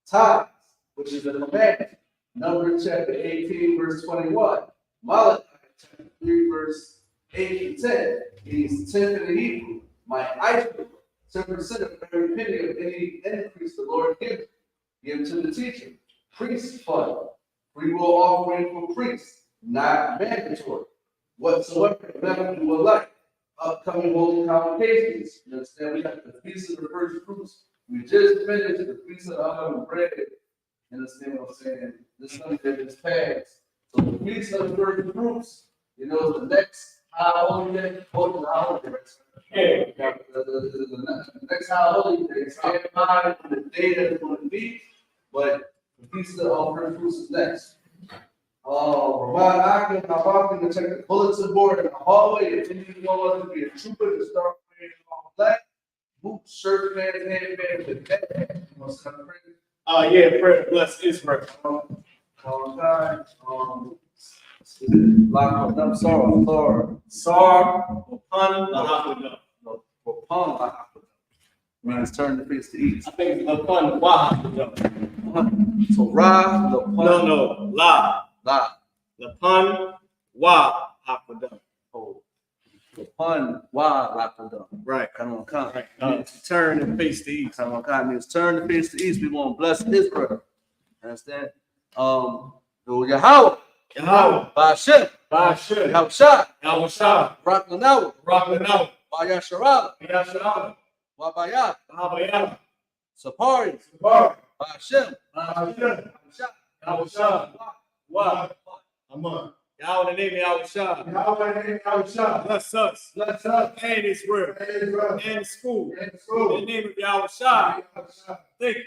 S7: Tithes, which is a commandment. Numbers chapter 18, verse 21. Malachi chapter 3, verse 8 to 10. Means 10 in the Hebrew. My I.S.U.P.K. 10% of every penny of any increase the Lord gives. Give to the teacher. Priest fund. Free will offering for priests. Not mandatory. Whatsoever the you will like. Upcoming holy convocations. You understand? We got the Feast of the First Fruits. We just finished the Feast of Unleavened Bread. You understand what I'm saying? This Sunday that just passed. So the Feast of the First Fruits, you know, the next high holy day, the next high holy day, stand by for the day that it's going to be, but the Feast of the First Fruits is next. Provide active, how often to check the bulletin board in the hallway. If anyone wants to be a trooper to start wearing all black, boots, shirt, pants, handbag, with that. You want to start praying?
S4: Yeah, prayer bless Israel.
S7: I'm sorry.
S4: Sar, upon the Hakuna.
S7: Upon the means turn the face to east.
S4: I think it's upon Wah.
S7: So Ra,
S4: No, La. Upon Wah Hakuna.
S7: Oh, upon Wah Hakuna.
S4: Right.
S7: Come on.
S4: Right. Turn and face to east.
S7: Come on, means turn the face to east. We want to bless Israel. Understand? Yahweh. Ba'ashem. Yahushua. Rakhlanawa. Wayasharala. Wabayah. Sapari. Ba'ashem.
S4: Yahushua. Amen. Yahweh in the name of Yahushua. Bless us. And Israel. And the school. In the name of Yahushua. Thank you.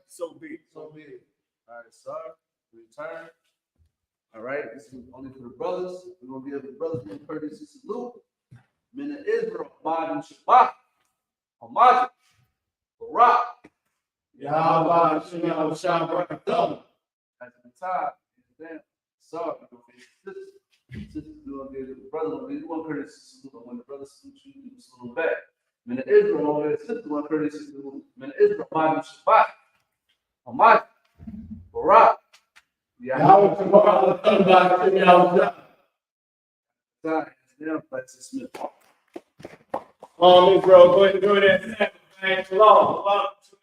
S4: So be it.
S7: All right, sir. Return. All right, this is only for the brothers. We're going to give the brothers a courtesy salute. Men of Israel, Ahmad Shabbat, Ahmad, Barak,
S4: Yahweh, Yahushua, Barakatah.
S7: at the time, then, sorry, sisters going to give the brothers one courtesy salute. When the brothers salute you, you salute back. Men of Israel, the sister one courtesy salute. Men of Israel, Ahmad Shabbat, Ahmad, Barak,
S4: Yahweh, Yahushua.
S7: Smith.
S4: Israel, go ahead and do it. Shalom.